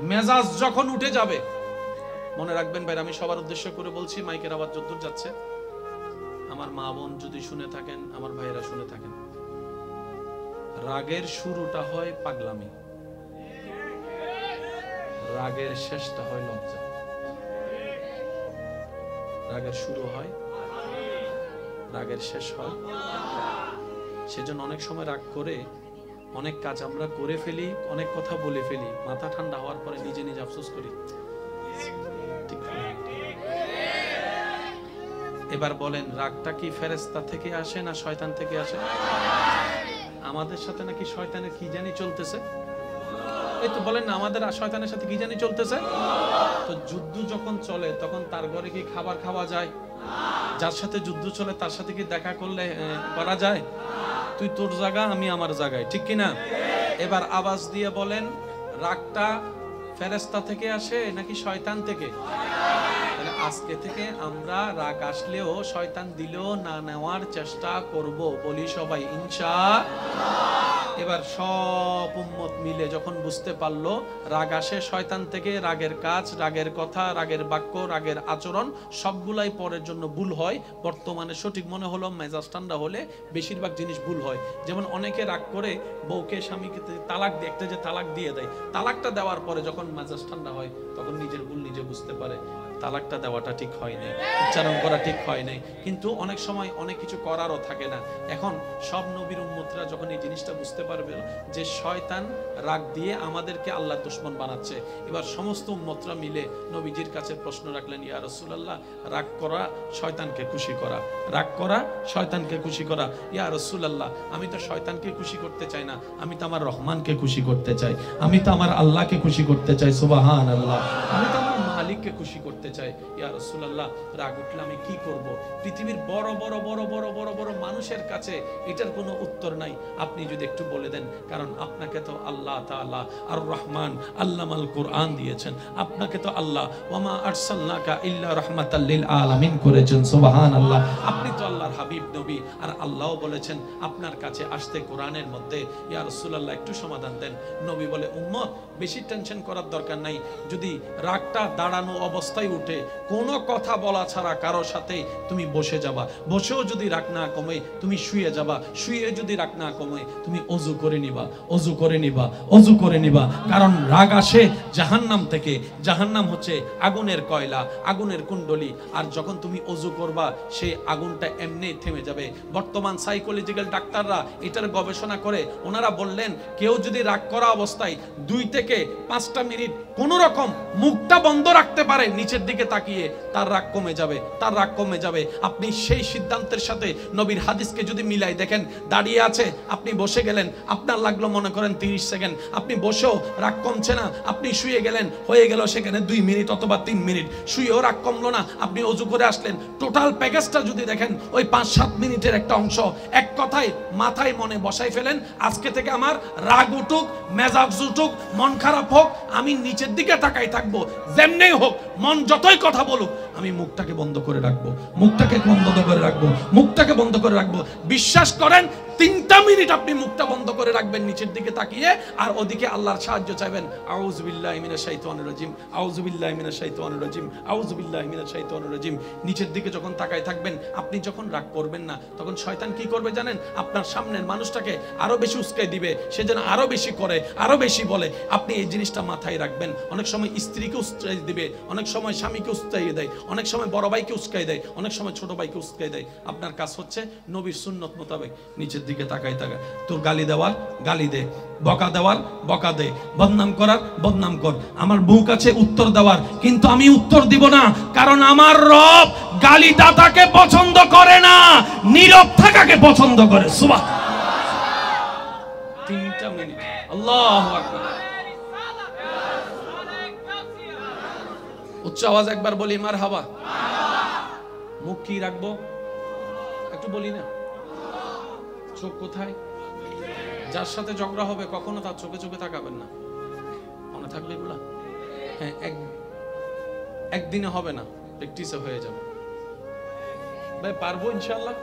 মেজাজ যখন উঠে যাবে, মনে রাখবেন ভাই, আমি সবার উদ্দেশ্য করে বলছি, মাইকের আওয়াজ যতদূর যাচ্ছে, আমার মা বোন যদি শুনে থাকেন, আমার ভাইয়েরা শুনে থাকেন, রাগের শুরুটা হয় পাগলামি, রাগের শেষটা হয় লজ্জা। রাগের শুরু হয়, রাগের শেষ হয়। সেজন্য অনেক সময় রাগ করে অনেক কাজ আমরা করে ফেলি, অনেক কথা বলে ফেলি, মাথা ঠান্ডা হওয়ার পরে নিজে নিজে আফসোস করি। এবার বলেন, রাগটা কি ফেরেশতা থেকে আসে না শয়তান থেকে আসে? আমাদের সাথে নাকি শয়তানের কি জানি চলতেছে। এই তো বলেন না, আমাদের শয়তানের সাথে কি জানি চলতেছে। তো যুদ্ধ যখন চলে তখন তার ঘরে কি খাবার খাওয়া যায়? যার সাথে যুদ্ধ চলে তার সাথে কি দেখা করলে করা যায়? তুই তোর জায়গা, আমি আমার জায়গায়, ঠিক কিনা? এবার আওয়াজ দিয়ে বলেন, রাগটা ফেরেশতা থেকে আসে নাকি শয়তান থেকে? তাহলে আজকে থেকে আমরা রাগ আসলেও শয়তান দিলেও না নেওয়ার চেষ্টা করব, বলি সবাই ইনশাআল্লাহ। এবার সব উম্মত মিলে যখন বুঝতে পারলো রাগ আসে শয়তান থেকে, রাগের কাজ, রাগের কথা, রাগের বাক্য, রাগের আচরণ সবগুলাই পরের জন্য ভুল হয়। বর্তমানে সঠিক মনে হলো মেজাজ ঠান্ডা হলে বেশিরভাগ জিনিস ভুল হয়। যেমন অনেকে রাগ করে বউকে স্বামীকে তালাক দিয়ে, একটা যে তালাক দিয়ে দেয়, তালাকটা দেওয়ার পরে যখন মেজাজ ঠান্ডা হয় তখন নিজের ভুল নিজে বুঝতে পারে, তালাকটা দেওয়াটা ঠিক হয় নাই, উচ্চারণ করা ঠিক হয় নাই। কিন্তু অনেক সময় অনেক কিছু করারও থাকে না। এখন সব নবীর উম্মতরা যখন এই জিনিসটা বুঝতে পারবে যে শয়তান রাগ দিয়ে আমাদেরকে আল্লাহর দুশমন বানাচ্ছে, এবার সমস্ত উম্মতরা মিলে নবীজির কাছে প্রশ্ন রাখলেন, ইয়া রাসূলুল্লাহ, রাগ করা শয়তানকে খুশি করা, রাগ করা শয়তানকে খুশি করা। ইয়া রাসূলুল্লাহ, আমি তো শয়তানকে খুশি করতে চাই না, আমি তো আমার রহমানকে খুশি করতে চাই, আমি তো আমার আল্লাহকে খুশি করতে চাই, সুবহানাল্লাহ, আমি তো আমার মালিককে খুশি করতে চাই। ইয়া রাসূলুল্লাহ, রাগ উঠলে আমি কি করব? পৃথিবীর বড় বড় বড় বড় বড় বড় মানুষের কাছে এটার কোনো উত্তর নাই, আপনি যদি একটু বলে দেন। কারণ আপনাকে তো আল্লাহ তাআলা আর রহমান আল্লামাল কোরআন দিয়েছেন, আপনাকে তো আল্লাহ ওয়ামা আরসালনাকা ইল্লা রাহমাতাল লিল আলামিন করেছেন, সুবহানাল্লাহ। আপনি তো আল্লাহর হাবিব নবী, আর আল্লাহও বলেছেন আপনার কাছে আসতে কোরআনের মধ্যে। ইয়া রাসূলুল্লাহ, একটু সমাধান দেন। নবী বলে, উম্মত বেশি টেনশন করার দরকার নাই, যদি রাগটা দাঁড়ানো অবস্থায় উঠে কোনো কথা বলা ছাড়া কারো সাথে তুমি বসে যাবা, বসেও যদি রাগ না কমে তুমি শুয়ে যাবা, শুয়ে যদি রাগ না কমে তুমি ওযু করে নিবা, ওযু করে নিবা, ওযু করে নিবা। কারণ রাগ আসে জাহান্নাম থেকে, জাহান্নাম হচ্ছে আগুনের কয়লা, আগুনের কুণ্ডলী, আর যখন তুমি ওযু করবা সেই আগুনটা এমনি থেমে যাবে। বর্তমান সাইকোলজিক্যাল ডাক্তাররা এটার গবেষণা করে ওনারা বললেন, কেউ যদি রাগ করা অবস্থায় 2 থেকে 5টা মিনিট কোন রকম মুখটা বন্ধ রাখতে পারে নিচের দিকে তাকিয়ে, তার রাগ কমে যাবে, তার রাগ কমে যাবে। আপনি সেই সিদ্ধান্তের সাথে নবীর হাদিসকে যদি মিলাই দেখেন, দাঁড়িয়ে আছে, আপনি বসে গেলেন, আপনার লাগলো মনে করেন 30 সেকেন্ড, আপনি বসেও রাগ কমছে না, আপনি শুয়ে গেলেন, হয়ে গেল সেখানে 2 মিনিট অথবা 3 মিনিট, শুয়েও রাগ কমলো না, আপনি ওযু করে আসলেন, টোটাল প্যাকেজটা যদি দেখেন ওই 5-7 মিনিটের একটা অংশ। এক কথায় মাথায় মনে বসাই ফেলেন, আজকে থেকে আমার রাগ উঠুক, মেজাজ উঠুক, মন খারাপ হোক, আমি নিচের দিকে তাকাই থাকবো, যেমনি হোক, মন যতই কথা বলুক, আমি মুখটাকে বন্ধ করে রাখবো, মুখটাকে বন্ধ করে রাখবো, মুখটাকে বন্ধ করে রাখবো। বিশ্বাস করেন 3টা মিনিট আপনি মুখটা বন্ধ করে রাখবেন নিচের দিকে তাকিয়ে, আর ওদিকে আল্লাহর সাহায্য চাইবেন। আউযু বিল্লাহি মিনাশ শাইতানির রাজিম, আউযু বিল্লাহি মিনাশ শাইতানির রাজিম, আউযু বিল্লাহি মিনাশ শাইতানির রাজিম। নিচের দিকে যখন তাকাই থাকবেন, আপনি যখন রাগ করবেন না, তখন শয়তান কি করবে জানেন? আপনার সামনের মানুষটাকে আরো বেশি উস্কাই দিবে, সে যেন আরো বেশি করে, আরো বেশি বলে। আপনি এই জিনিসটা মাথায় রাখবেন। অনেক সময় স্ত্রীকে উস্কাই দিবে, অনেক সময় স্বামীকে উস্কাই দেয়, অনেক সময় বড় ভাইকে উস্কাই দেয়, অনেক সময় ছোট ভাইকে উস্কাই দেয়। আপনার কাজ হচ্ছে নবীর সুন্নত মোতাবেক নিচের দিকে তাকাই থাকা। তোর গালি দেওয়ার গালি দে, বকা দেওয়ার বকা দে, বদনাম করার বদনাম কর। আমার মুখ আছে উত্তর দেওয়ার, কিন্তু আমি উত্তর দিব না, কারণ আমার রব গালি দাতাকে পছন্দ করে না, নীরব থাকাকে পছন্দ করে। সুবহানাল্লাহ। 3টা মিনিট, আল্লাহু আকবার। উচ্চ আওয়াজ একবার বলি মারহাবা। মুখ কি রাখবো একটু বলি না? চোখ কোথায়? যার সাথে ঝগড়া হবে কখনো তার চোখে চোখে তাকাবেন না, মনে থাকবে এগুলা। হ্যাঁ, একদিনে হবে না, প্র্যাকটিসে হয়ে যাবে। ভাই পারবো ইনশাআল্লাহ।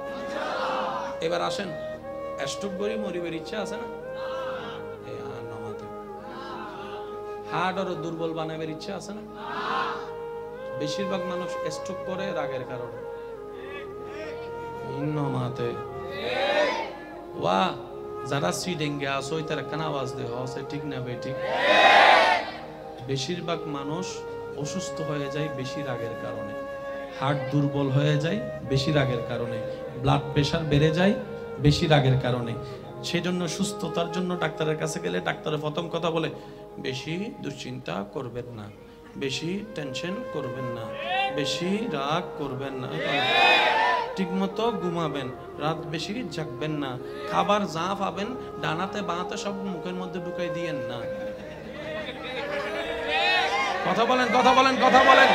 এবার আসেন, স্টক করি মরিবের ইচ্ছা আছে না? হার্ট আর দুর্বল বানাবার ইচ্ছা আছে না? বেশিরভাগ মানুষ স্ট্রোক করে রাগের কারণে। মাতে ওয়া যারা সিডেঙ্গে আসো তার কান আওয়াজ দে হসে ঠিক না বে ঠিক। বেশিরভাগ মানুষ অসুস্থ হয়ে যায় বেশি রাগের কারণে, হার্ট দুর্বল হয়ে যায় বেশি রাগের কারণে, ব্লাড প্রেশার বেড়ে যায় বেশি রাগের কারণে। সেজন্য সুস্থতার জন্য ডাক্তারের কাছে গেলে ডাক্তারের প্রথম কথা বলে বেশি দুশ্চিন্তা করবেন না, বেশি টেনশন করবেন না, বেশি রাগ করবেন না, ঠিকমতো ঘুমাবেন, রাত বেশি জাগবেন না, খাবার যা পাবেন ডানাতে বানাতে সব মুখের মধ্যে ঢুকাই দিয়েন না। কথা বলেন, কথা বলেন, কথা বলেন।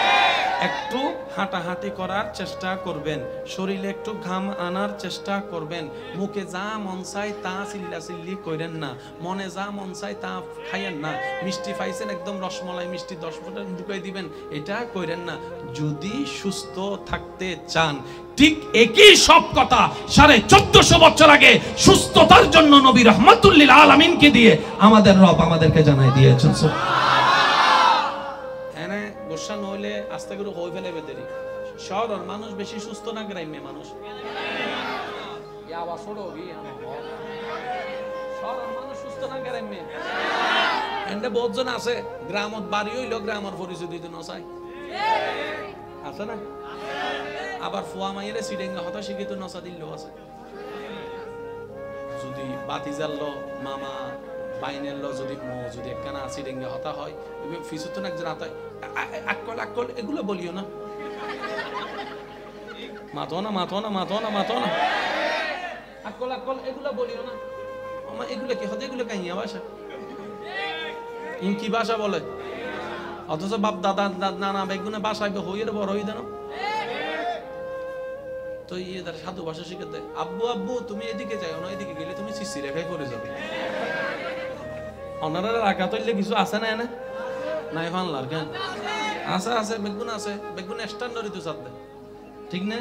একটু হাঁটাহাঁটি করার চেষ্টা করবেন, শরীরে একটু ঘাম আনার চেষ্টা করবেন, মুখে যা মন চায় তা চিল্লাচিল্লি করেন না, মনে যা মন চায় তা খাইয়েন না। মিষ্টি পাইছেন একদম রসমলাই মিষ্টি 10 ফোঁটা ঢুকাই দিবেন, এটা করেন না। যদি সুস্থ থাকতে চান, ঠিক একই সব কথা 1450 বছর আগে সুস্থতার জন্য নবী রাহমাতুল লিল আলামিনকে দিয়ে আমাদের রব আমাদেরকে জানাই দিয়েছেন। গোসা নইলে আস্তে করে হয়ে ফেলে বেদেরি। শহরের মানুষ বেশি সুস্থ না গ্রাম্য মানুষ? শহরের মানুষ সুস্থ না গ্রাম্য? এন্ডে বহুতজন আছে গ্রামত বাড়ি হইল গ্রামের পরিচয় দিতে নসাই আছে না? আবার ফুয়া মাইরে সিডেঙ্গা হতা শিখিত নসা দিল আছে। যদি বাতি জ্বাললো মামা বাইনের লো যদি যদি একখানা সিডেঙ্গা হতা হয় ফিসুতন একজন আতায় আকল আকল এগুলো বলিও না, মাতো না মাতো না মাতো না মাতো না, আকল আকল এগুলো বলিও না। আমার এগুলো কি হতে, এগুলো কাহিয়া ভাষা, ইনকি ভাষা বলে, অথচ বাপ দাদা নানা বেগুনে বাসায় হইয়ের বড় হই দেন। তো তার সাধু ভাষা শিখাতে আব্বু আব্বু তুমি এদিকে যাও না, এদিকে গেলে তুমি সিসি রেখায় পড়ে যাবে। ওনারা রাখা তৈলে কিছু আছে না এনে নাই ফানলার কেন আছে আছে বেগুন আছে, বেগুন স্ট্যান্ডার্ডই তো চাঁদে ঠিক না?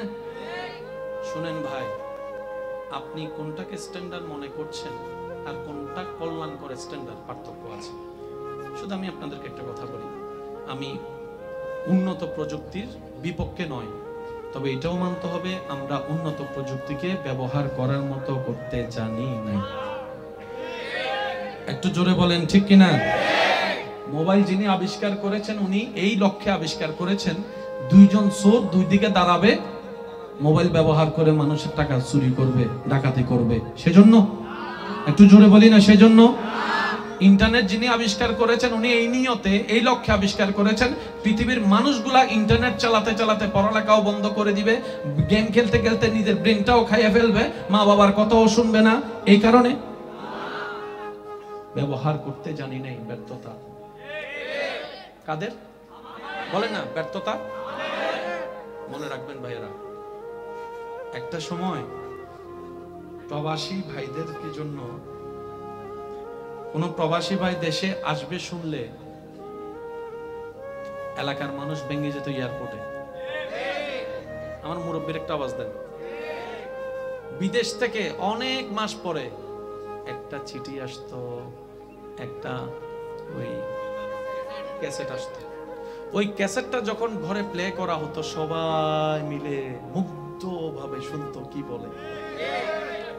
শুনেন ভাই, আপনি কোনটাকে স্ট্যান্ডার্ড মনে করছেন আর কোনটা কল্যাণকর স্ট্যান্ডার্ড পার্থক্য আছে। শুধু আমি আপনাদেরকে একটা কথা বলি, আমি উন্নত প্রযুক্তির বিপক্ষে নয়, তবে এটাও মানতে হবে আমরা উন্নত প্রযুক্তিকে ব্যবহার করার মতো করতে জানি না। একটু জোরে বলেন ঠিক কিনা? মোবাইল যিনি আবিষ্কার করেছেন উনি এই লক্ষ্যে আবিষ্কার করেছেন দুইজন চোর দুই দিকে দাঁড়াবে, মোবাইল ব্যবহার করে মানুষের টাকা চুরি করবে, ডাকাতি করবে, সেজন্য? একটু জোরে বলি না সেজন্য? ইন্টারনেট যিনি আবিষ্কার করেছেন উনি এই নিয়তে এই লক্ষ্যে আবিষ্কার করেছেন পৃথিবীর মানুষগুলা ইন্টারনেট চালাতে চালাতে পড়ালেখাও বন্ধ করে দিবে, গেম খেলতে খেলতে নিজের ব্রেনটাও খাইয়ে ফেলবে, মা বাবার কথাও শুনবে না। এই কারণে ব্যবহার করতে জানি নাই, ব্যর্থতা কাদের বলেন না? ব্যর্থতা। মনে রাখবেন ভাইয়েরা, একটা সময় প্রবাসী ভাইদের জন্য কোন প্রবাসী ভাই দেশে আসবে শুনলে এলাকার মানুষ ভেঙে যেত এয়ারপোর্টে। আমার মুরব্বীর একটা আওয়াজ দেন। বিদেশ থেকে অনেক মাস পরে একটা চিঠি আসতো, একটা ওই ক্যাসেট আসতো। ওই ক্যাসেটটা যখন ঘরে প্লে করা হতো সবাই মিলে মুগ্ধ ভাবে শুনতো কি বলে।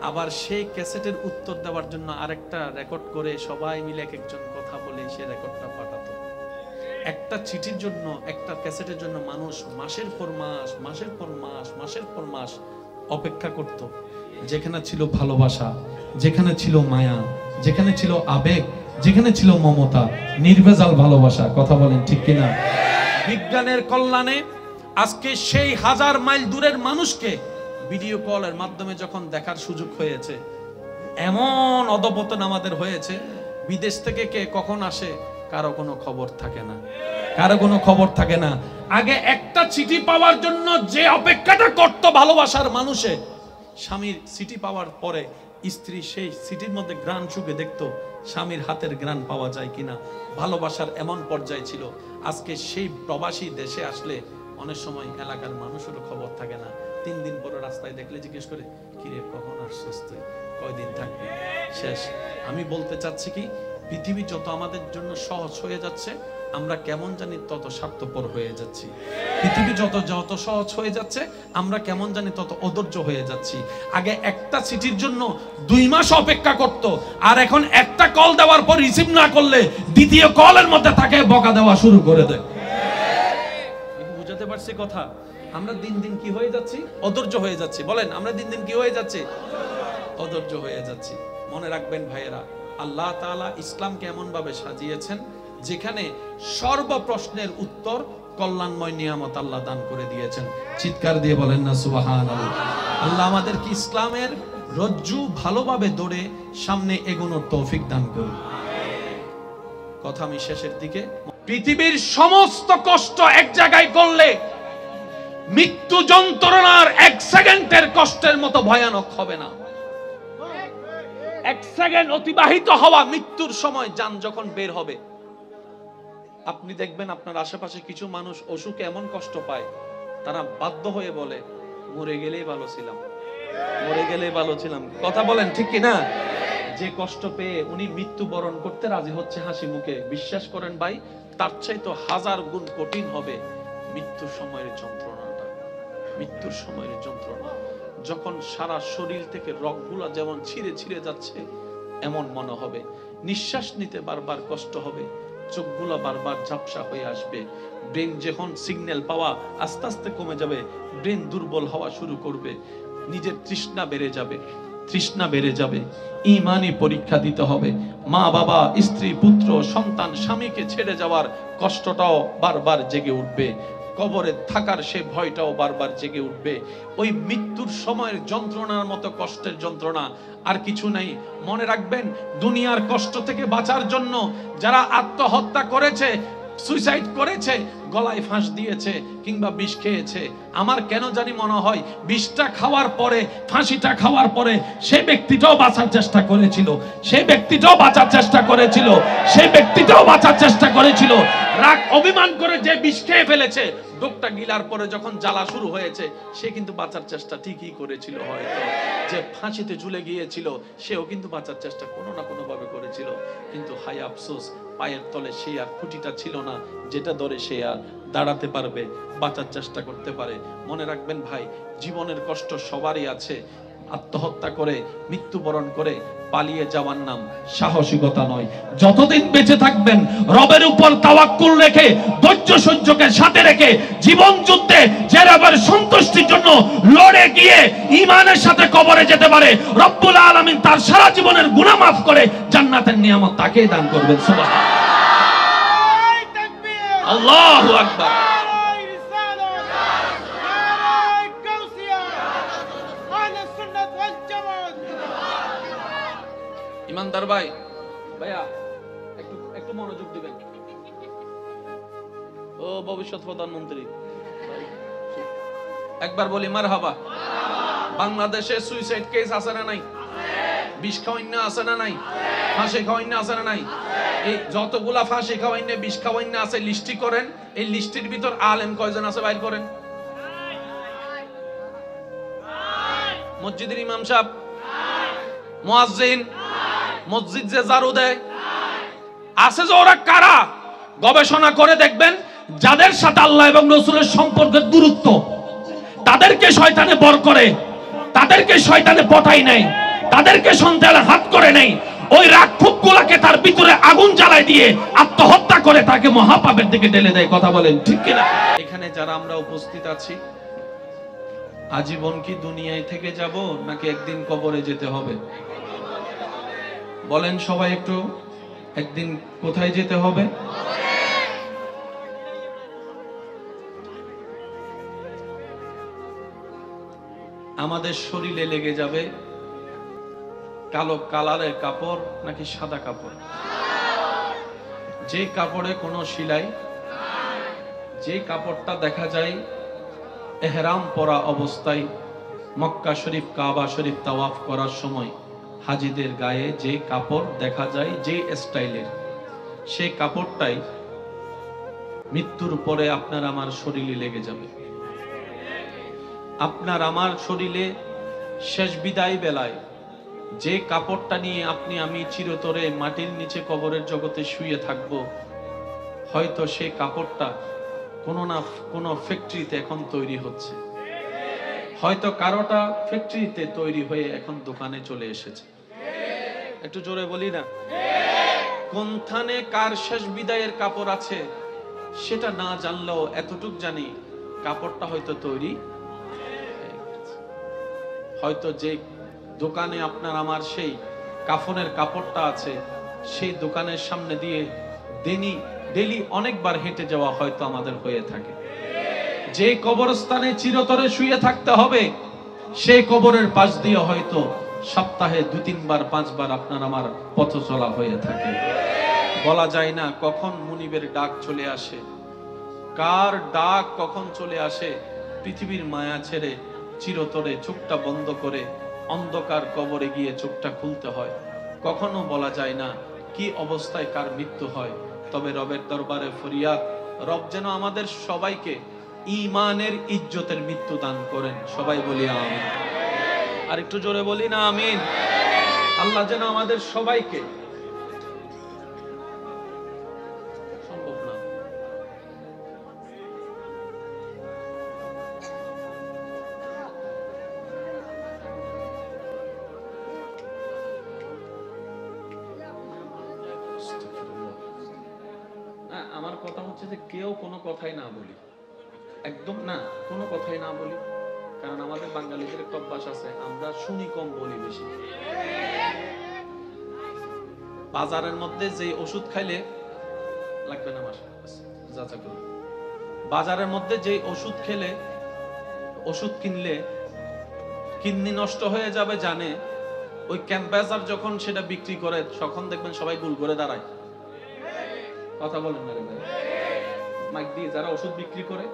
আবার সেই ক্যাসেটের উত্তর দেওয়ার জন্য আরেকটা রেকর্ড করে সবাই মিলে এক একজন কথা বলে সে রেকর্ডটা পাঠাতো। একটা চিঠির জন্য, একটা ক্যাসেটের জন্য মানুষ মাসের পর মাস, মাসের পর মাস, মাসের পর মাস অপেক্ষা করত। যেখানে ছিল ভালোবাসা, যেখানে ছিল মায়া, যেখানে ছিল আবেগ, যেখানে ছিল মমতা, নির্ভেজাল ভালোবাসা। কথা বলেন ঠিক কিনা? বিজ্ঞানের কল্যাণে আজকে সেই 1000 মাইল দূরের মানুষকে ভিডিও কলের মাধ্যমে যখন দেখার সুযোগ হয়েছে, এমন অধপতন আমাদের হয়েছে, বিদেশ থেকে কে কখন আসে কারো কোনো খবর থাকে না, কারো কোনো খবর থাকে না। আগে একটা চিঠি পাওয়ার জন্য যে অপেক্ষাটা করত ভালোবাসার মানুষে, স্বামীর চিঠি পাওয়ার পরে স্ত্রী সেই চিঠির মধ্যে ঘ্রাণ শুকে দেখতো স্বামীর হাতের ঘ্রাণ পাওয়া যায় কিনা। ভালোবাসার এমন পর্যায়ে ছিল। আজকে সেই প্রবাসী দেশে আসলে অনেক সময় এলাকার মানুষেরও খবর থাকে না। 3 দিন পরে রাস্তায় দেখলে জিজ্ঞেস করে কিরে কখন আসছিস তুই, কয়দিন থাকবি, শেষ। আমি বলতে চাচ্ছি কি, পৃথিবী যত আমাদের জন্য সহজ হয়ে যাচ্ছে, আমরা কেমন জানি তত স্বার্থপর হয়ে যাচ্ছি। পৃথিবী যত যত সহজ হয়ে যাচ্ছে, আমরা কেমন জানি তত অধৈর্য হয়ে যাচ্ছি। আগে একটা চিঠির জন্য 2 মাস অপেক্ষা করত, আর এখন একটা কল দেওয়ার পর রিসিভ না করলে দ্বিতীয় কলের মধ্যে তাকে বকা দেওয়া শুরু করে দেয়। বুঝাতে পারছি কথা? আমরা দিন দিন কি হয়ে যাচ্ছি? অধৈর্য হয়ে যাচ্ছি। বলেন, আমরা দিন দিন কি হয়ে যাচ্ছি? অধৈর্য হয়ে যাচ্ছি। মনে রাখবেন ভাইয়েরা, আল্লাহ তাআলা ইসলামকে এমন ভাবে সাজিয়েছেন যেখানে সর্ব প্রশ্নের উত্তর কল্যাণময় নিয়ামত আল্লাহ দান করে দিয়েছেন। চিৎকার দিয়ে বলেন না সুবহানাল্লাহ। আল্লাহ আমাদেরকে ইসলামের রজ্জু ভালোভাবে ধরে সামনে এগোনোর তৌফিক দান করুন। কথা আমি শেষের দিকে। পৃথিবীর সমস্ত কষ্ট এক জায়গায় করলে মৃত্যু যন্ত্রণার 1 সেকেন্ডের কষ্টের মতো ভয়ানক হবে না। 1 সেকেন্ড অতিবাহিত হওয়া মৃত্যুর সময় জান যখন বের হবে, আপনি দেখবেন আপনার আশেপাশে কিছু মানুষ অসুখে এমন কষ্ট পায়, তারা বাধ্য হয়ে বলে মরে গেলেই ভালো ছিলাম, মরে গেলেই ভালো ছিলাম। কথা বলেন ঠিক কি না? যে কষ্ট পেয়ে উনি মৃত্যুবরণ করতে রাজি হচ্ছে হাসি মুখে, বিশ্বাস করেন ভাই, তার চাইতে 1000 গুণ কঠিন হবে মৃত্যুর সময়ের যন্ত্রণাটা। মৃত্যুর সময়ের যন্ত্রণা যখন সারা শরীর থেকে রগগুলা যেমন ছিঁড়ে ছিঁড়ে যাচ্ছে এমন মনে হবে, নিঃশ্বাস নিতে বারবার কষ্ট হবে, চোখগুলো বারবার ঝাপসা হয়ে আসবে, ব্রেন যখন সিগন্যাল পাওয়া আস্তে আস্তে কমে যাবে, ব্রেন দুর্বল হওয়া শুরু করবে, নিজের তৃষ্ণা বেড়ে যাবে, তৃষ্ণা বেড়ে যাবে, ঈমানি পরীক্ষা দিতে হবে, মা বাবা স্ত্রী পুত্র সন্তান স্বামীকে ছেড়ে যাওয়ার কষ্টটাও বারবার জেগে উঠবে, কবরে থাকার সে ভয়টাও বারবার জেগে উঠবে। ওই মৃত্যুর সময়ের যন্ত্রণার মতো কষ্টের যন্ত্রণা আর কিছু নাই। মনে রাখবেন, দুনিয়ার কষ্ট থেকে বাঁচার জন্য যারা আত্মহত্যা করেছে, সুইসাইড করেছে, গলায় ফাঁস দিয়েছে কিংবা বিষ খেয়েছে, আমার কেন জানি মনে হয় বিষটা খাওয়ার পরে, ফাঁসিটা খাওয়ার পরে সে ব্যক্তিটাও বাঁচার চেষ্টা করেছিল, সে ব্যক্তিটাও বাঁচার চেষ্টা করেছিল, সে ব্যক্তিটাও বাঁচার চেষ্টা করেছিল। রাগ অভিমান করে যে বিষ খেয়ে ফেলেছে, ডোকটা গিলার পরে যখন জ্বালা শুরু হয়েছে, সে কিন্তু বাঁচার চেষ্টা ঠিকই করেছিল। হয়তো যে ফাঁসিতে ঝুলে গিয়েছিল সেও কিন্তু বাঁচার চেষ্টা কোনো না কোনো ভাবে করেছিল, কিন্তু হায় আফসোস, পায়ের তলে সে আর খুঁটিটা ছিল না যেটা ধরে সে আর দাঁড়াতে পারবে, বাঁচার চেষ্টা করতে পারে। মনে রাখবেন ভাই, জীবনের কষ্ট সবারই আছে। আত্মহত্যা করে, মৃত্যুবরণ করে পালিয়ে যাওয়ার নাম সাহসিকতা নয়। যতদিন বেঁচে থাকবেন রবের উপর তাওয়াক্কুল রেখে, ধৈর্য সহ্যকে সাথে রেখে, জীবন যুদ্ধে যে রবের সন্তুষ্টির জন্য লড়ে গিয়ে ঈমানের সাথে কবরে যেতে পারে, রব্বুল আলামিন তার সারা জীবনের গুনাহ মাফ করে জান্নাতের নিয়ামত তাকেই দান করবেন। সুবহানাল্লাহ, আল্লাহু আকবার। ইমানদার ভাই, ভাইয়া একটু একটু মনোযোগ দিবেন। ও ভবিষ্যৎ প্রধানমন্ত্রী, একবার বলি মারহাবা। বাংলাদেশে সুইসাইড কেস আছে না নাই? বিষ খাওয়াইনা আছে না নাই? ফাঁসি খাওয়াইনা আছে না নাই? এই যতগুলা ফাঁসি খাওয়াইনা, বিষ খাওয়াইনা আছে লিস্টি করেন। এই লিস্টির ভিতর আলেম কয়জন আছে বাইর করেন? মসজিদের ইমাম সাহেব, মুয়াজ্জিন, মসজিদ যে ঝাড়ু দেয় আছে, যে ওরা কারা? গবেষণা করে দেখবেন, যাদের সাথে আল্লাহ এবং রাসূলের সম্পর্কের দূরত্ব, তাদেরকে শয়তানে বর করে, তাদেরকে শয়তানে পটাই নেয়, তাদেরকে সন্তান হাত করে নেই, ওই রাগ ক্ষোভ গুলাকে তার ভিতরে আগুন জ্বালায় দিয়ে আত্মহত্যা করে তাকে মহাপাপের দিকে ঠেলে দেয়। কথা বলেন ঠিক কিনা? এখানে যারা আমরা উপস্থিত আছি, আজীবন কি দুনিয়ায় থেকে যাব নাকি একদিন কবরে যেতে হবে? বলেন সবাই একটু, একদিন কোথায় যেতে হবে? আমাদের শরীরে লেগে যাবে কালো কালারের কাপড় নাকি সাদা কাপড়? যে কাপড়ে কোনো সেলাই, যে কাপড়টা দেখা যায় এহরাম পরা অবস্থায় মক্কা শরীফ, কাবা শরীফ তাওয়াফ করার সময় হাজিদের গায়ে যে কাপড় দেখা যায়, যে স্টাইলের, সেই কাপড়টাই মৃত্যুর পরে আপনার আমার শরীরে লেগে যাবে। আপনার আমার শরীরে শেষ বিদায় বেলায় যে কাপড়টা নিয়ে আপনি আমি চিরতরে মাটির নিচে কবরের জগতে শুয়ে থাকব, হয়তো সেই কাপড়টা কোনো না কোনো ফ্যাক্টরিতে এখন তৈরি হচ্ছে, হয়তো কারোটা ফ্যাক্টরিতে তৈরি হয়ে এখন দোকানে চলে এসেছে। একটু জোরে বলি না? কোনখানে কার শেষ বিদায়ের কাপড় আছে সেটা না জানলেও এতটুক জানি কাপড়টা হয়তো তৈরি, হয়তো যে দোকানে আপনার আমার সেই কাফনের কাপড়টা আছে সেই দোকানের সামনে দিয়ে ডেলি অনেকবার হেঁটে যাওয়া হয়তো আমাদের হয়ে থাকে। যে কবরস্থানে চিরতরে শুয়ে থাকতে হবে সেই কবরের পাশ দিয়ে হয়তো সপ্তাহে 2-3 বার 5 বার আপনার আমার পথ চলা হয়ে থাকে। বলা যায় না কখন মুনিবের ডাক চলে আসে, কার ডাক কখন চলে আসে। পৃথিবীর মায়া ছেড়ে চিরতরে চোখটা বন্ধ করে অন্ধকার কবরে গিয়ে চোখটা খুলতে হয়। কখনো বলা যায় না কি অবস্থায় কার মৃত্যু হয়। তবে রবের দরবারে ফরিয়াদ, রব যেন আমাদের সবাইকে ঈমানের ইজ্জতের মৃত্যু দান করেন। সবাই বলি আমিন। আর একটু জোরে বলি না আমিন। আল্লাহ যেন আমাদের সবাইকে, সম্ভব না আমার কথা হচ্ছে যে কেউ কোনো কথাই না বলি, একদম না, কোনো কথাই না বলি। কারণ আমাদের বাঙালিদের একটা অভ্যাস আছে, আমরা শুনি কম বলি বেশি। বাজারের মধ্যে যে ওষুধ খাইলে লাগবে না আমার বাজারের মধ্যে যে ওষুধ খেলে, ওষুধ কিনলে কিডনি নষ্ট হয়ে যাবে জানে, ওই ক্যাম্পাসার যখন সেটা বিক্রি করে তখন দেখবেন সবাই গুল করে দাঁড়ায়। কথা বলেন না রে ভাই? মাইক দিয়ে যারা ওষুধ বিক্রি করে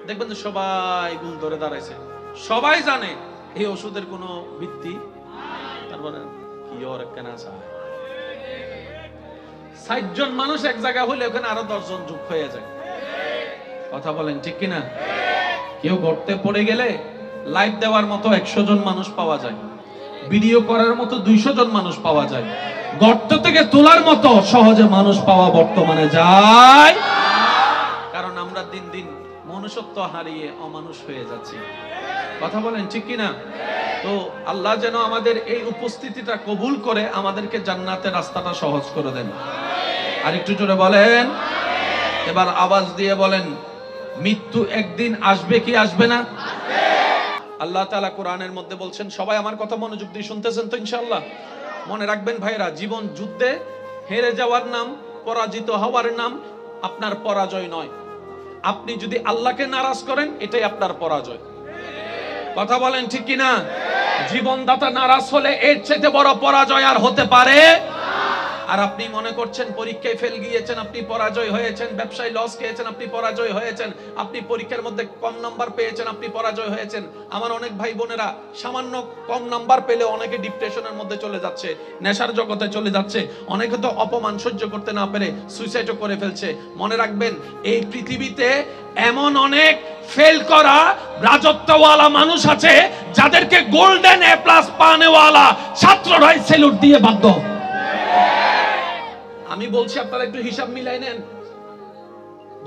দেখবেন যে সবাই গুল ধরে দাঁড়াইছে, সবাই জানে এই ওষুধের কোনো ভিত্তি। তারপরে কি ওর কেনা চায় 60 জন মানুষ এক জায়গা হলে ওখানে আরো 10 জন যোগ হয়ে যায়। কথা বলেন ঠিক কিনা? কেউ গর্তে পড়ে গেলে লাইভ দেওয়ার মতো 100 জন মানুষ পাওয়া যায়, ভিডিও করার মতো 200 জন মানুষ পাওয়া যায়, গর্ত থেকে তোলার মতো সহজে মানুষ পাওয়া বর্তমানে যায়। কারণ আমরা দিন দিন মনুষ্যত্ব হারিয়ে অমানুষ হয়ে যাচ্ছি। কথা বলেন ঠিক কিনা? তো আল্লাহ যেন আমাদের এই উপস্থিতিটা কবুল করে আমাদেরকে জান্নাতের রাস্তাটা সহজ করে দেন। আর একটু জোরে বলেন, এবার আওয়াজ দিয়ে বলেন, মৃত্যু একদিন আসবে কি আসবে না? আল্লাহ তাআলা কোরআনের মধ্যে বলছেন, সবাই আমার কথা মনোযোগ দিয়ে শুনতেছেন তো ইনশাআল্লাহ? মনে রাখবেন ভাইরা, জীবন যুদ্ধে হেরে যাওয়ার নাম, পরাজিত হওয়ার নাম আপনার পরাজয় নয়। আপনি যদি আল্লাহকে নারাজ করেন এটাই আপনার পরাজয়। কথা বলেন ঠিক কিনা? জীবনদাতা নারাজ হলে এর চাইতে বড় পরাজয় আর হতে পারে। আর আপনি মনে করছেন পরীক্ষায় ফেল গিয়েছেন, আপনি পরাজয় হয়েছেন, ব্যবসায় লস খেয়েছেন, আপনি পরাজয় হয়েছেন, আপনি পরীক্ষার মধ্যে কম নাম্বার পেয়েছেন, আপনি পরাজয় হয়েছেন। আমার অনেক ভাই বোনেরা সামান্য কম নাম্বার পেলে অনেকে ডিপ্রেশনের মধ্যে চলে যাচ্ছে, নেশার জগতে চলে যাচ্ছে, অনেকে তো অপমান সহ্য করতে না পেরে সুইসাইডও করে ফেলছে। মনে রাখবেন, এই পৃথিবীতে এমন অনেক ফেল করা রাজত্বওয়ালা মানুষ আছে যাদেরকে গোল্ডেন এ প্লাস পানেওয়ালা ছাত্ররাই স্যালুট দিয়ে বাধ্য। আমি বলছি আপনারা একটু হিসাব মিলাই নেন।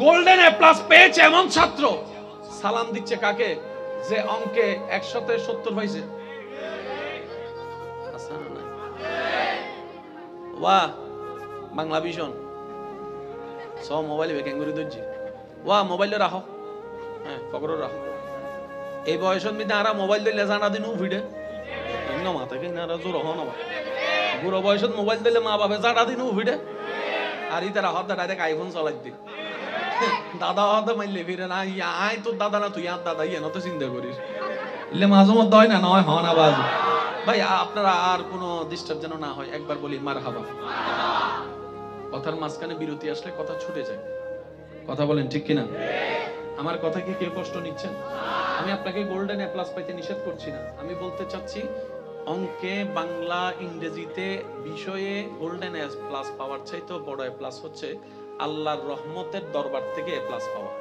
গোল্ডেন এ প্লাস পেয়েছে এমন ছাত্র সালাম দিচ্ছে কাকে? যে অঙ্কে 100-70 হয়েছে। ওয়াহ বাংলা ভিশন সব মোবাইলে বেকিং করে দিচ্ছি। ওয়াহ মোবাইলে রাখো, হ্যাঁ পকড়ো রাখো। এই বয়সের মধ্যে আরা মোবাইল দিলে জানা দিন ভিড়ে এমন মাথা কে না জোর হন না। বুড়ো বয়সত মোবাইল দিলে মা বাবা জানা দিন ভিড়ে। আর ইতারা হতে ডাইরেক্ট আইফোন চালাই দি। দাদা হতে মাইলে ফিরে না, আই তোর দাদা না তুই আর দাদা ইয়ে না তো চিন্তা করিস। এলে মাঝে মধ্যে হয় না, নয় হন আওয়াজ। ভাই আপনারা আর কোনো ডিস্টার্ব যেন না হয়, একবার বলি মারহাবা। কথার মাঝখানে বিরতি আসলে কথা ছুটে যায়। কথা বলেন ঠিক কিনা? আমার কথা কি কেউ কষ্ট নিচ্ছেন? আমি আপনাকে গোল্ডেন এ প্লাস পাইতে নিষেধ করছি না। আমি বলতে চাচ্ছি অঙ্কে, বাংলা, ইংরেজিতে বিষয়ে গোল্ডেন এ প্লাস পাওয়ার চাইতে বড় এ প্লাস হচ্ছে আল্লাহর রহমতের দরবার থেকে এ প্লাস পাওয়া।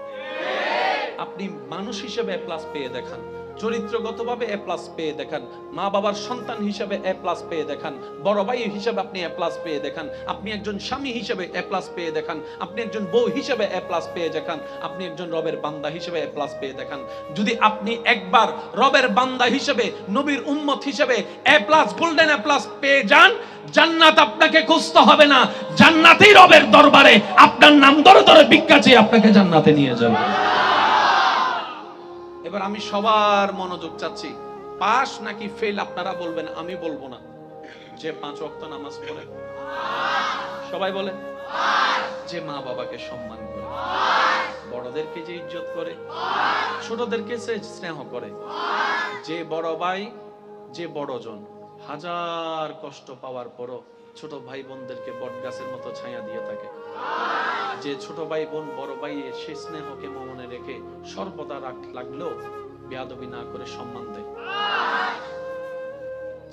আপনি মানুষ হিসেবে এ প্লাস পেয়ে দেখান, চরিত্রগতভাবে এ প্লাস পেয়ে দেখান, মা বাবার সন্তান হিসেবে এ প্লাস পেয়ে দেখান, বড় ভাই হিসেবে আপনি এ প্লাস পেয়ে দেখান, আপনি একজন স্বামী হিসেবে এ প্লাস পেয়ে দেখান, আপনি একজন বউ হিসেবে এ প্লাস পেয়ে দেখান, আপনি একজন রবের বান্দা হিসেবে এ প্লাস পেয়ে দেখান। যদি আপনি একবার রবের বান্দা হিসেবে, নবীর উম্মত হিসেবে এ প্লাস, গোল্ডেন এ প্লাস পেয়ে যান, জান্নাত আপনাকে খুঁজতে হবে না, জান্নাতেই রবের দরবারে আপনার নাম ধরে ধরে ভিক্ষা চেয়ে আপনাকে জান্নাতে নিয়ে যাবে। এবার আমি সবার মনোযোগ চাচ্ছি, পাস নাকি ফেল আপনারা বলবেন, আমি বলবো না। যে 5 ওয়াক্ত নামাজ পড়ে, সবাই বলে, যে মা বাবাকে সম্মান করে, বড়দেরকে যে ইজ্জত করে, ছোটদেরকে যে স্নেহ করে, যে বড় ভাই, যে বড়জন হাজার কষ্ট পাওয়ার পরও ছোট ভাই বোনদেরকে বটগাছের মতো ছায়া দিয়ে থাকে, যে ছোট ভাই বোন বড় ভাই সে স্নেহকে মনে রেখে সর্বদা লাগলেও বেয়াদবি না করে সম্মান দেয়,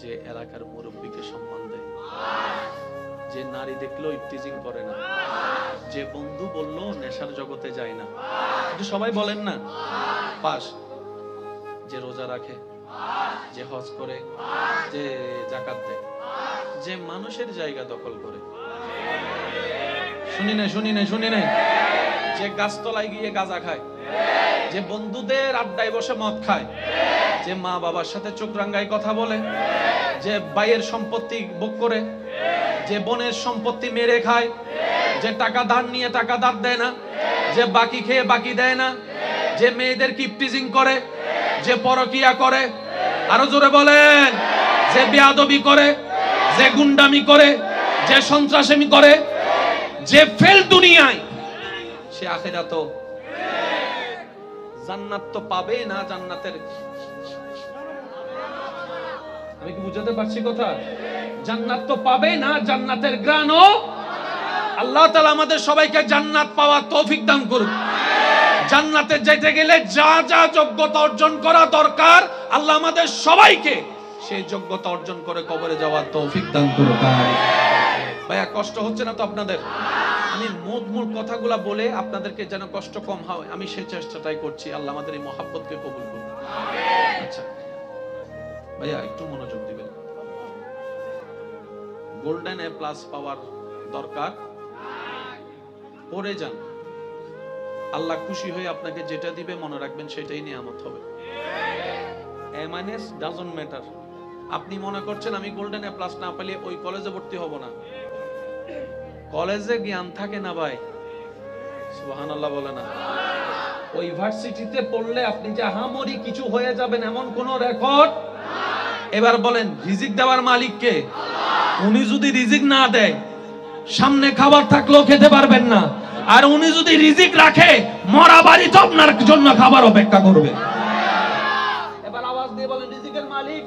যে এলাকার মুরব্বীকে সম্মান দেয়, যে নারী দেখলেও ইফতিজিং করে না, যে বন্ধু বললো নেশার জগতে যায় না, কিন্তু সবাই বলেন না পাস, যে রোজা রাখে, যে হজ করে, যে যাকাত দেয়, যে মানুষের জায়গা দখল করে, শুনি নাই, যে গাছতলায় গিয়ে গাঁজা খায়, যে বন্ধুদের আড্ডায় বসে মদ খায়, যে মা বাবার সাথে চোখ রাঙ্গায় কথা বলে, যে ভাইয়ের সম্পত্তি ভোগ করে, যে বোনের সম্পত্তি মেরে খায়, যে টাকা ধার নিয়ে টাকা ধার দেয় না, যে বাকি খেয়ে বাকি দেয় না, যে মেয়েদের কিপটিজিং করে, যে পরকিয়া করে, আরো জোরে বলেন, যে বেয়াদবি করে, যে গুন্ডামি করে, যে সন্ত্রাসামি করে, যে ফেল দুনিয়ায়, সে আখিরাতেও জান্নাত তো পাবে না। জান্নাতের, আমি কি বুঝাতে পারছি কথা? জান্নাত তো পাবে না, জান্নাতের গ্রাণও। আল্লাহ তাআলা আমাদের সবাইকে জান্নাত পাওয়ার তৌফিক দান করুন। জান্নাতে যেতে গেলে যা যা যোগ্যতা অর্জন করা দরকার, আল্লাহ আমাদের সবাইকে সেই যোগ্যতা অর্জন করে কবরে যাওয়ার তৌফিক দান করুন। ভাইয়া কষ্ট হচ্ছে না তো আপনাদের? আমি মূল কথাগুলা বলে আপনাদেরকে যেন কষ্ট কম হয়, আমি সেই চেষ্টাটাই করছি। আল্লাহ আমাদের এই মহাব্বতকে কবুল করুন। আচ্ছা ভাইয়া একটু মনোযোগ দিবেন। গোল্ডেন এ প্লাস পাওয়ার দরকার, পড়ে যান, আল্লাহ খুশি হয়ে আপনাকে যেটা দিবে মনে রাখবেন সেটাই নিয়ামত হবে। MNS doesn't matter. আপনি মনে করছেন আমি গোল্ডেন এ প্লাস না পেলে ওই কলেজে ভর্তি হব না, কলেজে জ্ঞান থাকে না ভাই, সুবহানাল্লাহ বলে না। ওই ইউনিভার্সিটিতে পড়লে আপনি যে আহামরি কিছু হয়ে যাবেন এমন কোন রেকর্ড। এবার বলেন রিজিক দেওয়ার মালিক কে? উনি যদি রিজিক না দেয় সামনে খাবার থাকলেও খেতে পারবেন না, আর উনি যদি রিজিক রাখে মরা বাড়ি তো আপনার জন্য খাবার অপেক্ষা করবে। এবার আওয়াজ দিয়ে বলেন রিজিকের মালিক।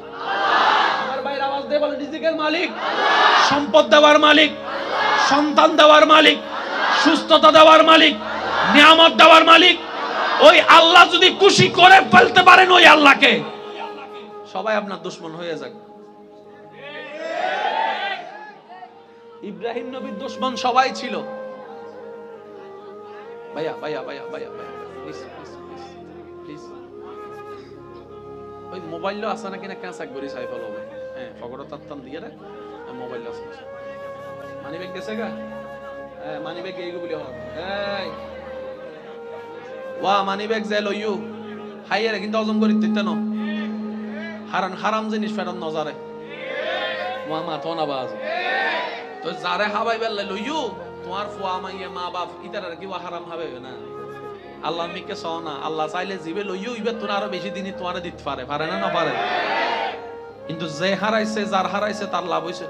আমার ভাইয়ের আওয়াজ দিয়ে বলেন রিজিকের মালিক। সম্পদ দেওয়ার মালিক, সন্তান দেওয়ার মালিক, সুস্থতা দেওয়ার মালিক, নিয়ামত দেওয়ার মালিক। ওই আল্লাহ যদি খুশি করে ফেলতে পারেন ওই আল্লাহকে, সবাই আপনার দুশমন হয়ে যাবে। ইব্রাহিম নবীর দুশমন সবাই ছিল। ভাইয়া ভাইয়া ভাইয়া ভাইয়া ভাইয়া প্লিজ প্লিজ প্লিজ প্লিজ, ওই মোবাইলও আছে নাকি না ক্যান্সার করি চাই ফেলো ভাই। হ্যাঁ ফগড় তাত্তান দিয়ে রে মোবাইল আছে। মানি ব্যাগ গেছে গা? হ্যাঁ মানি ব্যাগ এই বলি হয়। এই ওয়া মানি ব্যাগ যাই লইও হাইয়ারে কিন্তু অজম করি দিতে ন হারান হারাম জিনিস ফেরত নজারে ওয়া মা তো না বাজ তো যারে হাবাই বেল্লে লইও তোমার ফুয়া মাইয়া মা বাপ ইতার কি ওয়া হারাম হবে না। আল্লাহ মিকে সও না, আল্লাহ চাইলে জিবে লইও ইবে তোর আরো বেশি দিনই তোমারে দিতে পারে, পারে না? না পারে। কিন্তু যে হারাইছে, যার হারাইছে তার লাভ হইছে।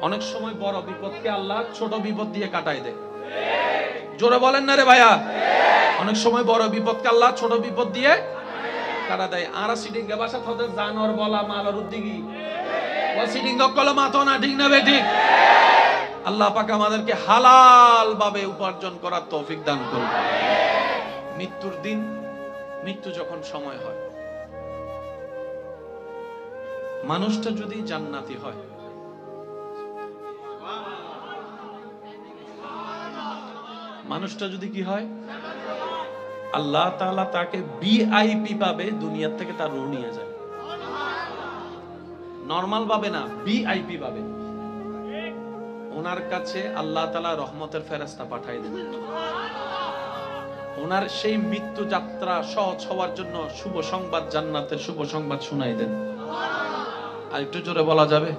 অনেক সময় বড় বিপদকে আল্লাহ ছোট বিপদ দিয়ে কাটাই দেয়। জোরে বলেন না রে ভাইয়া। অনেক সময় বড় বিপদকে আল্লাহ ছোট বিপদ দিয়ে কাটা দেয়। আর সিডিং বাসা থতে জানোর বলা মালর উদ্দিগি ও সিডিং কল মাতো না, ঠিক না বেঠিক? আল্লাহ পাক আমাদেরকে হালাল ভাবে উপার্জন করার তৌফিক দান করুন। মৃত্যুর দিন, মৃত্যু যখন সময় হয়, মানুষটা যদি জান্নাতি হয়, মানুষটা যদি কি হয়? আল্লাহ তাআলা তাকে ভিআইপি ভাবে দুনিয়া থেকে তার রূহ নিয়ে যায়, নরমাল ভাবে না, ভিআইপি ভাবে। ওনার কাছে আল্লাহ তাআলা রহমতের ফেরেশতা পাঠায় দেন, ওনার সেই মৃত্যু যাত্রা সহজ হওয়ার জন্য শুভ সংবাদ, জান্নাতের শুভ সংবাদ শুনাই দেন। আর একটু জোরে বলা যাবে?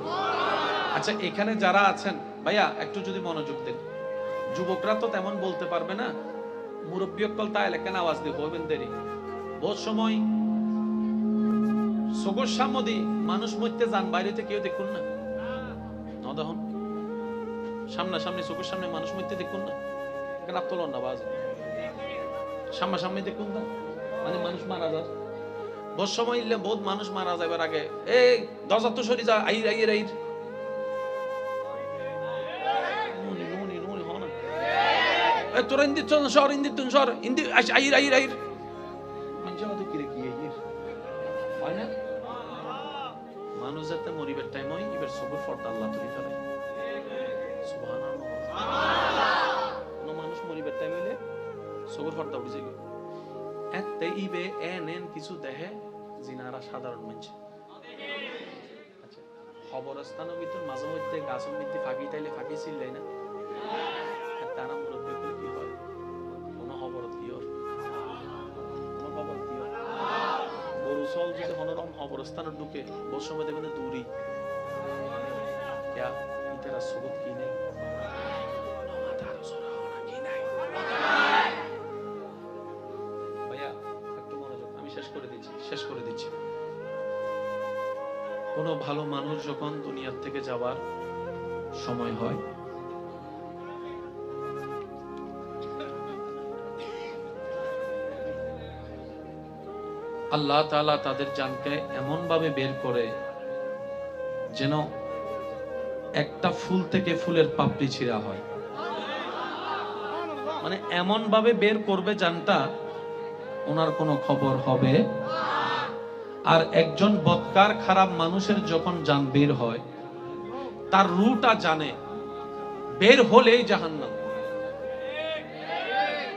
আচ্ছা, এখানে যারা আছেন ভাইয়া একটু যদি মনোযোগ দেন, যুবকরা তো তেমন বলতে পারবে না, মুরব্বী অকল তা এলাকায় আওয়াজ দিয়ে বলবেন দেরি। বহুত সময় সগর সামদি মানুষ মরতে যান, বাইরেতে কেউ দেখুন না, দেখুন সামনাসামনি চোখের সামনে মানুষ মরতে দেখুন না, এখানে তোলন না বাজ সামনাসামনি দেখুন না, মানে মানুষ মারা যায়। বহুত সময় ইলে বহুত মানুষ মারা যাবার আগে এই দরজা তো সরি যা, আইর আইর আইর তোরা ইন্দি সর, ইন্দি তুন সর, ইন্দি আইর আইর আইর মানুষ যাতে মরিবের টাইম হয় এবার সবর ফর্দা আল্লাহ তুলি ফেলে। সুবহানাল্লাহ, কোন মানুষ মরিবের টাইম হইলে সবর ফর্দা উঠে যাবে। এতে ইবে এন কিছু দেখে জিনারা সাধারণ মানুষ। আচ্ছা, খবরস্থানের ভিতর মাঝে মধ্যে গাছের মধ্যে ফাঁকি তাইলে ফাঁকি ছিললাই না, তারা মুরব্বী করে কি হয়, কোন খবর দিও, কোন খবর দিও। গরু চল যদি হনরম খবরস্থানে ঢুকে বহু সময় দেখবেন দূরি क्या तेरा सबूत की नहीं ভাইয়া একটু মনোযোগ, আমি শেষ করে দিচ্ছি। কোন ভালো মানুষ যখন দুনিয়ার থেকে যাবার সময় হয়, আল্লাহ তাআলা তাদের জানকে এমন ভাবে বের করে যেন একটা ফুল থেকে ফুলের পাপড়ি ছিঁড়া হয়, মানে এমন ভাবে বের করবে জানটা ওনার কোনো খবর হবে। আর একজন বদকার খারাপ মানুষের যখন জান বের হয়, তার রূহটা জানে বের হলেই জাহান্নাম,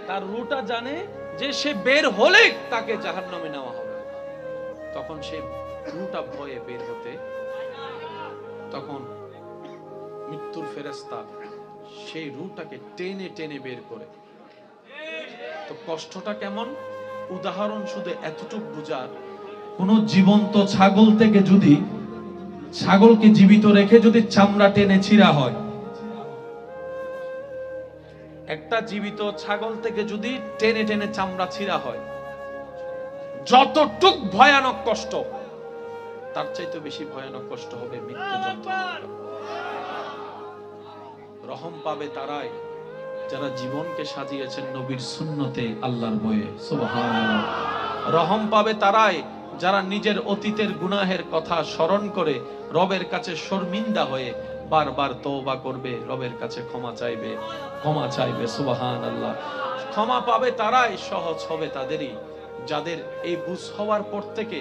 তার রূহটা জানে যে সে বের হলে তাকে জাহান্নামে নেওয়া হবে। তখন সে রূহটা ভয়ে বের হতে, তখন মৃত্যুর ফেরেশতা সেই রূহটাকে টেনে টেনে বের করে। তো কষ্টটা কেমন, উদাহরণ শুধু এতটুকু বুঝার, কোন জীবন্ত ছাগল থেকে যদি ছাগলকে জীবিত রেখে যদি চামড়া টেনে ছিঁড়া হয়, একটা জীবিত ছাগল থেকে যদি টেনে টেনে চামড়া ছিঁড়া হয়, যতটুক ভয়ানক কষ্ট, তার চাইতে বেশি ভয়ানক কষ্ট হবে মৃত্যু যন্ত্রণা। রহম পাবে তারাই যারা জীবনকে সাজিয়েছেন নবীর সুন্নতে, আল্লাহর ভয়ে। সুবহানাল্লাহ। রহম পাবে তারাই যারা নিজের অতীতের গুনাহের কথা স্মরণ করে রবের কাছে শর্মিন্দা হয়ে বারবার তওবা করবে, রবের কাছে ক্ষমা চাইবে। সুবহানাল্লাহ। ক্ষমা পাবে তারাই, সহজ হবে তাদেরই যাদের এই বুঝ হওয়ার পর থেকে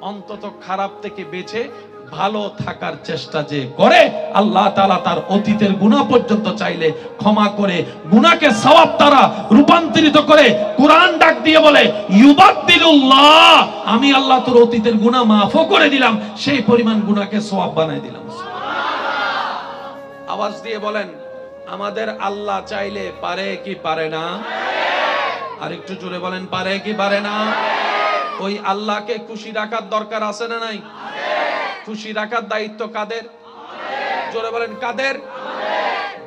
অন্তত খারাপ থেকে বেঁচে ভালো থাকার চেষ্টা যে করে, আল্লাহ তাআলা তার অতীতের গুনাহ পর্যন্ত চাইলে ক্ষমা করে গুনাহকে সওয়াব তারা রূপান্তরিত করে। কুরআন ডাক দিয়ে বলে ইউবাদদিলুল্লাহ, আমি আল্লাহ তোর অতীতের গুনাহ মাফও করে দিলাম, সেই পরিমাণ গুনাহকে সওয়াব বানাই দিলাম। আওয়াজ দিয়ে বলেন, আমাদের আল্লাহ চাইলে পারে কি পারে না? আর একটু জোরে বলেন, পারে কি পারে না? ওই আল্লাহকে খুশি রাখার দরকার আছে না নাই? খুশি রাখার দায়িত্ব কাদের? জোরে বলেন, কাদের?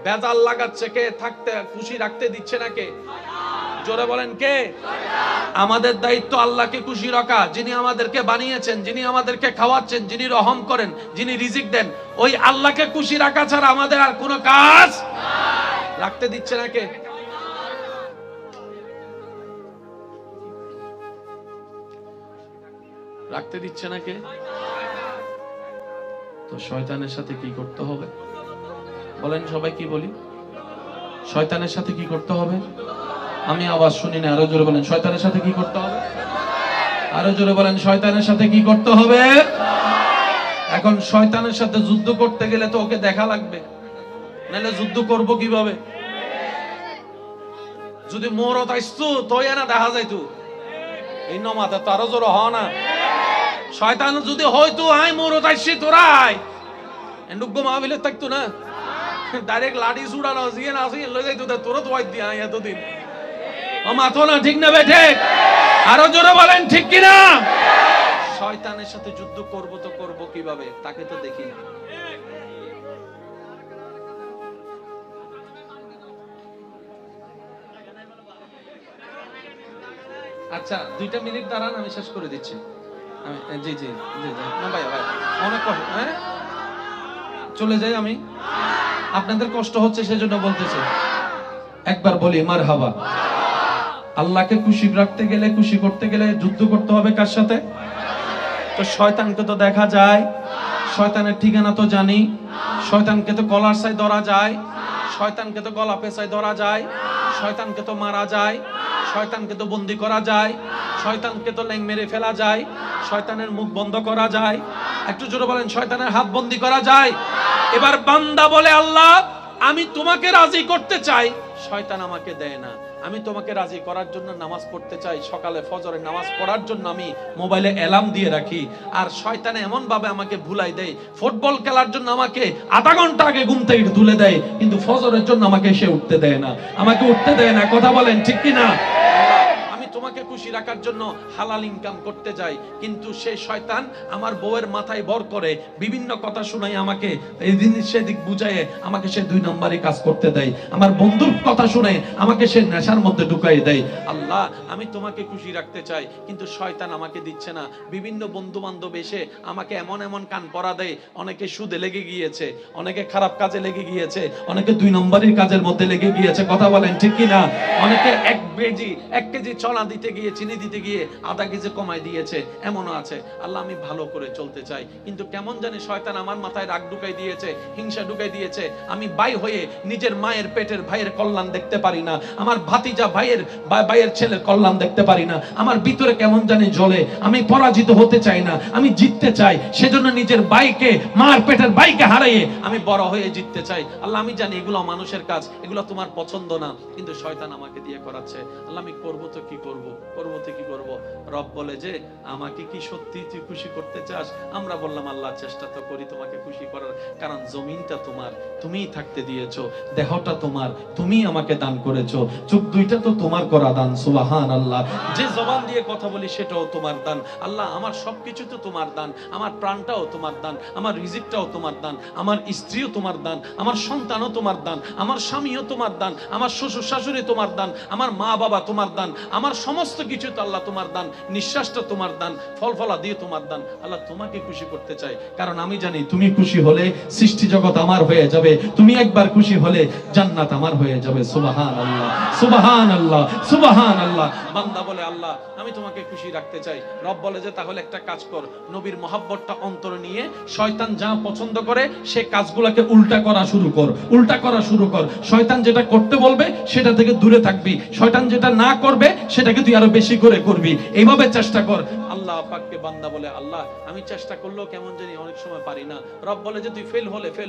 বেজাল লাগাচ্ছে কে? থাকতে খুশি রাখতে দিচ্ছে না কে? জোরে বলেন, কে? আমাদের দায়িত্ব আল্লাহকে খুশি রাখা, যিনি আমাদেরকে বানিয়েছেন, যিনি আমাদেরকে খাওয়াচ্ছেন, যিনি রহম করেন, যিনি রিজিক দেন, ওই আল্লাহকে খুশি রাখা ছাড়া আমাদের আর কোনো কাজ রাখতে দিচ্ছে না কে? রাখতে দিচ্ছে না কে? তো শয়তানের সাথে কি করতে হবে বলেন? সবাই কি বলি? শয়তানের সাথে কি করতে হবে? আমি আওয়াজ শুনি না, আরো জোরে বলেন, শয়তানের সাথে কি করতে হবে? আরো জোরে বলেন, শয়তানের সাথে কি করতে হবে? এখন শয়তানের সাথে যুদ্ধ করতে গেলে তো ওকে দেখা লাগবে, নাহলে যুদ্ধ করব কিভাবে? যদি মোরত আইসু তোই না দেখা যাইতু এই নমাতে তো আরো জোর হ না শয়তান যদি হয়তো আই মোরত আইসি তোরাই এন্ডুগ্গো মাহফিলে থাকতো না ডাইরেক্ট লাঠি ছুড়ানো জিয়ে না আসি লই যাইতো তোর তো ওয়াই দিয়া এতদিন ও মাথো না ঠিক না বেঠে আরো জোরে বলেন ঠিক কি না শয়তানের সাথে যুদ্ধ করব তো করব কিভাবে তাকে তো দেখি না আচ্ছা 2টা মিনিট দাঁড়ান আমি শেষ করে দিচ্ছি জি জি জি জি না ভাই ভাই অনেক কষ্ট হ্যাঁ চলে যাই আমি আপনাদের কষ্ট হচ্ছে সেজন্য বলতেছি একবার বলি মারহাবা আল্লাহকে খুশি রাখতে গেলে খুশি করতে গেলে যুদ্ধ করতে হবে কার সাথে তো শয়তানকে তো দেখা যায় শয়তানের ঠিকানা তো জানি শয়তানকে তো গলার সাই ধরা যায় শয়তানকে তো গলা পেঁচায় ধরা যায় শয়তানকে তো মারা যায় শয়তানকে তো বন্দী করা যায় শয়তানকে তো ল্যাং মেরে ফেলা যায় শয়তানের মুখ বন্ধ করা যায় একটু জোরে বলেন শয়তানের হাত বন্দী করা যায় এবার বান্দা বলে আল্লাহ আমি তোমাকে রাজি করতে চাই শয়তান আমাকে দেয় না আমি তোমাকে রাজি করার জন্য নামাজ পড়তে চাই সকালে ফজরের নামাজ পড়ার জন্য আমি মোবাইলে অ্যালার্ম দিয়ে রাখি আর শয়তান এমন ভাবে আমাকে ভুলাই দেয় ফুটবল খেলার জন্য আমাকে আধা ঘন্টা আগে ঘুম থেকে তুলে দেয় কিন্তু ফজরের জন্য আমাকে সে উঠতে দেয় না আমাকে উঠতে দেয় না কথা বলেন ঠিক কি না তোমাকে খুশি রাখার জন্য হালাল ইনকাম করতে যাই কিন্তু সেই শয়তান আমার বউয়ের মাথায় ভর করে বিভিন্ন কথা শুনাই আমাকে এই জিনিস সেদিক বুঝায় আমাকে সে 2 নম্বরে কাজ করতে দেয় আমার বন্ধুর কথা শুনে আমাকে সে নেশার মধ্যে ঢুকাই দেয় আল্লাহ আমি তোমাকে খুশি রাখতে চাই কিন্তু শয়তান আমাকে দিচ্ছে না বিভিন্ন বন্ধু বান্ধব এসে আমাকে এমন এমন কান পরা দেয় অনেকে সুদে লেগে গিয়েছে অনেকে খারাপ কাজে লেগে গিয়েছে অনেকে 2 নম্বরের কাজের মধ্যে লেগে গিয়েছে কথা বলেন ঠিক কি না অনেকে 1 কেজি চলা দিতে গিয়ে চিনি দিতে গিয়ে আধা কেজি কমাই দিয়েছে এমনও আছে আল্লাহ আমি ভালো করে চলতে চাই কিন্তু কেমন জানি শয়তান আমার মাথায় রাগ ঢুকাই দিয়েছে হিংসা ঢুকাই দিয়েছে আমি বাই হয়ে নিজের মায়ের পেটের ভাইয়ের কল্যাণ দেখতে পারি না আমার ভাতিজা ভাইয়ের ছেলের কল্যাণ দেখতে পারি না আমার ভিতরে কেমন জানি জ্বলে আমি পরাজিত হতে চাই না আমি জিততে চাই সেজন্য নিজের ভাইকে মার পেটের ভাইকে হারিয়ে আমি বড় হয়ে জিততে চাই আল্লাহ আমি জানি এগুলো মানুষের কাজ এগুলো তোমার পছন্দ না কিন্তু শয়তান আমাকে দিয়ে করাচ্ছে আল্লাহ আমি করবো তো কি করবো কি করব রব বলে যে আমাকে কি সত্যি তুই খুশি করতে চাস আমরা বললাম আল্লাহ চেষ্টা তো করি তোমাকে খুশি করার কারণ জমিনটা তোমার তুমিই থাকতে দিয়েছো দেহটা তোমার তুমি আমাকে দান করেছো চোখ দুইটা তো তোমার করা দান সুবহানাল্লাহ যে জবান দিয়ে কথা বলি সেটাও তোমার দান আল্লাহ আমার সবকিছু তো তোমার দান আমার প্রাণটাও তোমার দান আমার রিজিকটাও তোমার দান আমার স্ত্রীও তোমার দান আমার সন্তানও তোমার দান আমার স্বামীও তোমার দান আমার শ্বশুর শাশুড়ি তোমার দান আমার মা বাবা তোমার দান আমার সমস্ত কিছু তো আল্লাহ তোমার দান নিঃশ্বাসটা তোমার দান ফলফলা দিয়ে তোমার দান আল্লাহ তোমাকে খুশি করতে চাই কারণ আমি জানি তুমি খুশি হলে সৃষ্টি জগৎ আমার হয়ে যাবে তুমি একবার খুশি হলে জান্নাত আমার হয়ে যাবে সুবহানাল্লাহ সুবহানাল্লাহ সুবহানাল্লাহ বান্দা বলে আল্লাহ আমি তোমাকে খুশি রাখতে চাই রব বলে যে তাহলে একটা কাজ কর নবীর মহব্বতটা অন্তরে নিয়ে শয়তান যা পছন্দ করে সে কাজগুলোকে উল্টা করা শুরু কর শয়তান যেটা করতে বলবে সেটা থেকে দূরে থাকবি শয়তান যেটা না করবে সেটাকে তুই আরো বেশি করে করবি এইভাবে চেষ্টা কর আল্লাহ পাককে বান্দা বলে আল্লাহ আমি চেষ্টা করলেও কেমন জানি অনেক সময় পারি না রব বলে যে তুই ফেল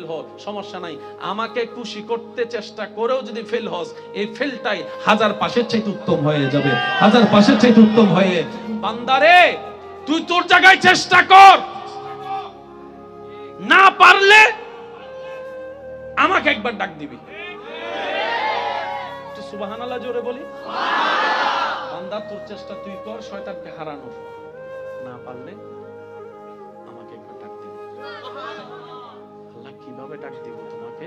হ সমস্যা নাই আমাকে খুশি করতে চেষ্টা করেও যদি ফেল হস এই ফেলটাই 1000 পাশের চাইতে উত্তম হয়ে যাবে 1000 পাশের চাইতে উত্তম হয়ে বান্দারে তুই তোর জায়গায় চেষ্টা কর না পারলে আমাকে একবার ডাক দিবি তো সুবহানাল্লাহ জোরে বলি বান্দা তোর চেষ্টা তুই কর শয়তানকে হারানোর না পারলে আমাকে একবার ডাক দিবি আল্লাহ কিভাবে ডাক দিব তোমাকে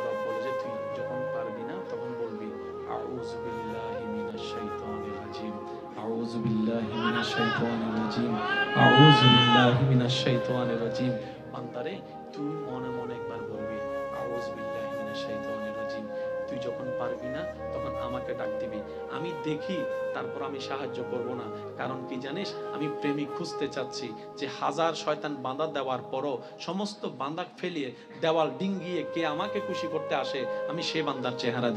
রব বলে যে তুই যখন পারবি না তখন বলবি আউযু বিল্লাহি মিনাশ শাইতানির রাজিম আউযু বিল্লাহি মিনাশ শাইতানির রাজিম আউযু বিল্লাহি মিনাশ শাইতানির রাজিম বান্দারে তুই মনে মনে একবার বলবি আউযু বিল্লাহি মিনাশ শাইতানির রাজিম তুই যখন পারবি না তখন আমাকে ডাক দিবি আমি দেখি তারপর আমি সাহায্য করব না কারণ কি জানিস আমি প্রেমিক খুঁজতে চাচ্ছি যে 1000 শয়তান বাঁধা দেওয়ার পরও সমস্ত বাঁধা ফেলিয়ে দেওয়াল ডিঙ্গিয়ে কে আমাকে খুশি করতে আসে আমি সে বান্দার চেহারা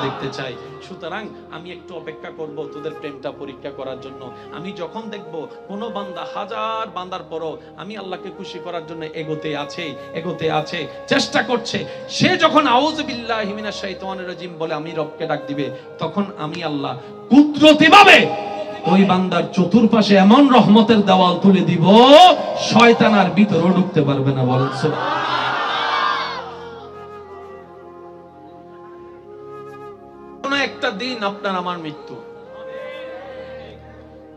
দেখতে চাই সুতরাং আমি একটু অপেক্ষা করব তোদের প্রেমটা পরীক্ষা করার জন্য আমি যখন দেখব কোন বান্দা 1000 বান্দার পরও আমি আল্লাহকে খুশি করার জন্য এগোতে আছে চেষ্টা করছে সে যখন আউযু আউযু বিল্লাহি মিনাশ শাইতানির রাজিম বলে আমি রবকে ডাক দিবে, তখন আমি আল্লাহ কুদরতিভাবে ওই বান্দার চতুর্পাশে এমন রহমতের দেওয়াল তুলে দিব, শয়তান আর ভিতরে ঢুকতে পারবে না। বলেন সুবহানাল্লাহ। কোন একটা দিন আপনার আমার মৃত্যু,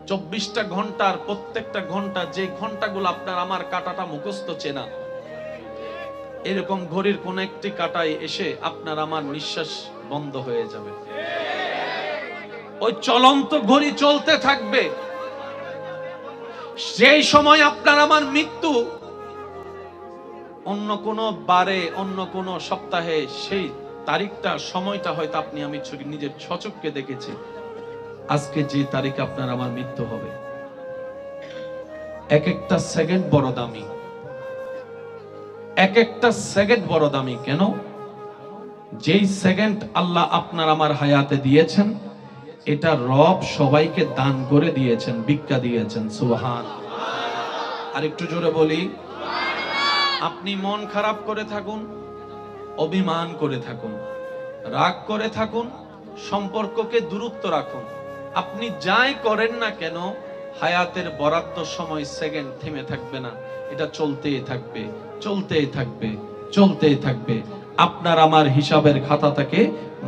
24টা ঘন্টার প্রত্যেকটা ঘন্টা, যে ঘন্টাগুলো আপনার আমার কাটাটা মুখস্থ চেনা, এরকম ঘড়ির কোন একটি কাটায় এসে আপনার আমার নিঃশ্বাস বন্ধ হয়ে যাবে। ওই চলন্ত ঘড়ি চলতে থাকবে। সেই সময় আপনার আমার মৃত্যু অন্য কোন বারে, অন্য কোন সপ্তাহে, সেই তারিখটা, সময়টা হয়তো আপনি আমি নিজের সচক্ষে দেখেছি। আজকে যে তারিখে আপনার আমার মৃত্যু হবে, এক একটা সেকেন্ড বড় দামি, এক একটা সেকেন্ড বড় দামি। কেন? যেই সেকেন্ড আল্লাহ আপনার আমার হায়াতে দিয়েছেন, এটা রব সবাইকে দান করে দিয়েছেন, ভিক্ষা দিয়েছেন। সুবহানাল্লাহ। আর একটু জোরে বলি, আপনি মন খারাপ করে থাকুন, অভিমান করে থাকুন, রাগ করে থাকুন, সম্পর্ককে দূরত্ব রাখুন, আপনি যাই করেন না কেন, হায়াতের বরাদ্দ সময় সেকেন্ড থেমে থাকবে না। এটা চলতেই থাকবে, চলতেই থাকবে, চলতেই থাকবে। আপনার আমার হিসাবের খাতা থেকে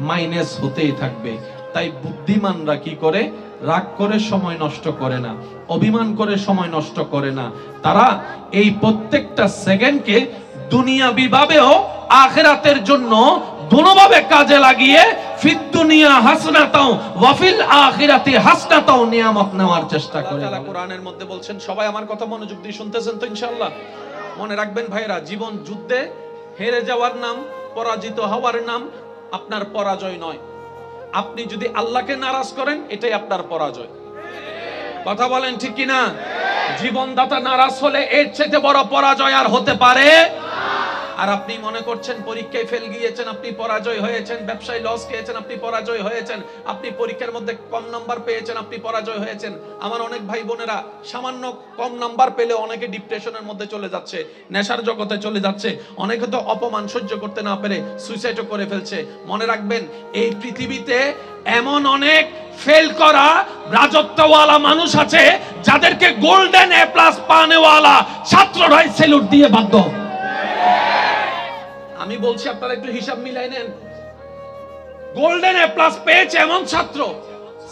মাইনাস হতেই থাকবে। তাই বুদ্ধিমানরা কি করে? রাগ করে সময় নষ্ট করে না, অভিমান করে সময় নষ্ট করে না। তারা এই প্রত্যেকটা সেকেন্ডকে দুনিয়াবি ভাবেও আখিরাতের জন্য দুনোভাবে কাজে লাগিয়ে ফিদ দুনিয়া হাসনাতাও ওয়া ফিল আখিরাতি হাসনাতাও নিয়ামত নেওয়ার চেষ্টা করে। আল্লাহ কোরআনের মধ্যে বলছেন, সবাই আমার কথা মনোযোগ দিয়ে শুনতেছেন তো ইনশাআল্লাহ? মনে রাখবেন ভাইরা, জীবন যুদ্ধে হেরে যাওয়ার নাম, পরাজিত হওয়ার নাম আপনার পরাজয় নয়। আপনি যদি আল্লাহকে নারাজ করেন, এটাই আপনার পরাজয়। কথা বলেন ঠিক কি না? জীবনদাতা নারাজ হলে এর চেয়ে বড় পরাজয় আর হতে পারে না। আর আপনি মনে করছেন পরীক্ষায় ফেল গিয়েছেন, আপনি পরাজয় হয়েছেন, ব্যবসায় লস খেয়েছেন, আপনি পরাজয় হয়েছেন, আপনি পরীক্ষার মধ্যে কম নাম্বার পেয়েছেন, আপনি পরাজয় হয়েছেন। আমার অনেক ভাই বোনেরা সামান্য কম নাম্বার পেলে অনেকে ডিপ্রেশনের মধ্যে চলে যাচ্ছে, নেশার জগতে চলে যাচ্ছে, অনেকে তো অপমান সহ্য করতে না পেরে সুইসাইডও করে ফেলছে। মনে রাখবেন, এই পৃথিবীতে এমন অনেক ফেল করা রাজত্বওয়ালা মানুষ আছে, যাদেরকে গোল্ডেন এ প্লাস পানেওয়ালা ছাত্ররাই স্যালুট দিয়ে বাধ্য। আমি বলছি আপনারা একটু হিসাব মিলাই নেন। গোল্ডেন এ প্লাস পেয়েছে এমন ছাত্র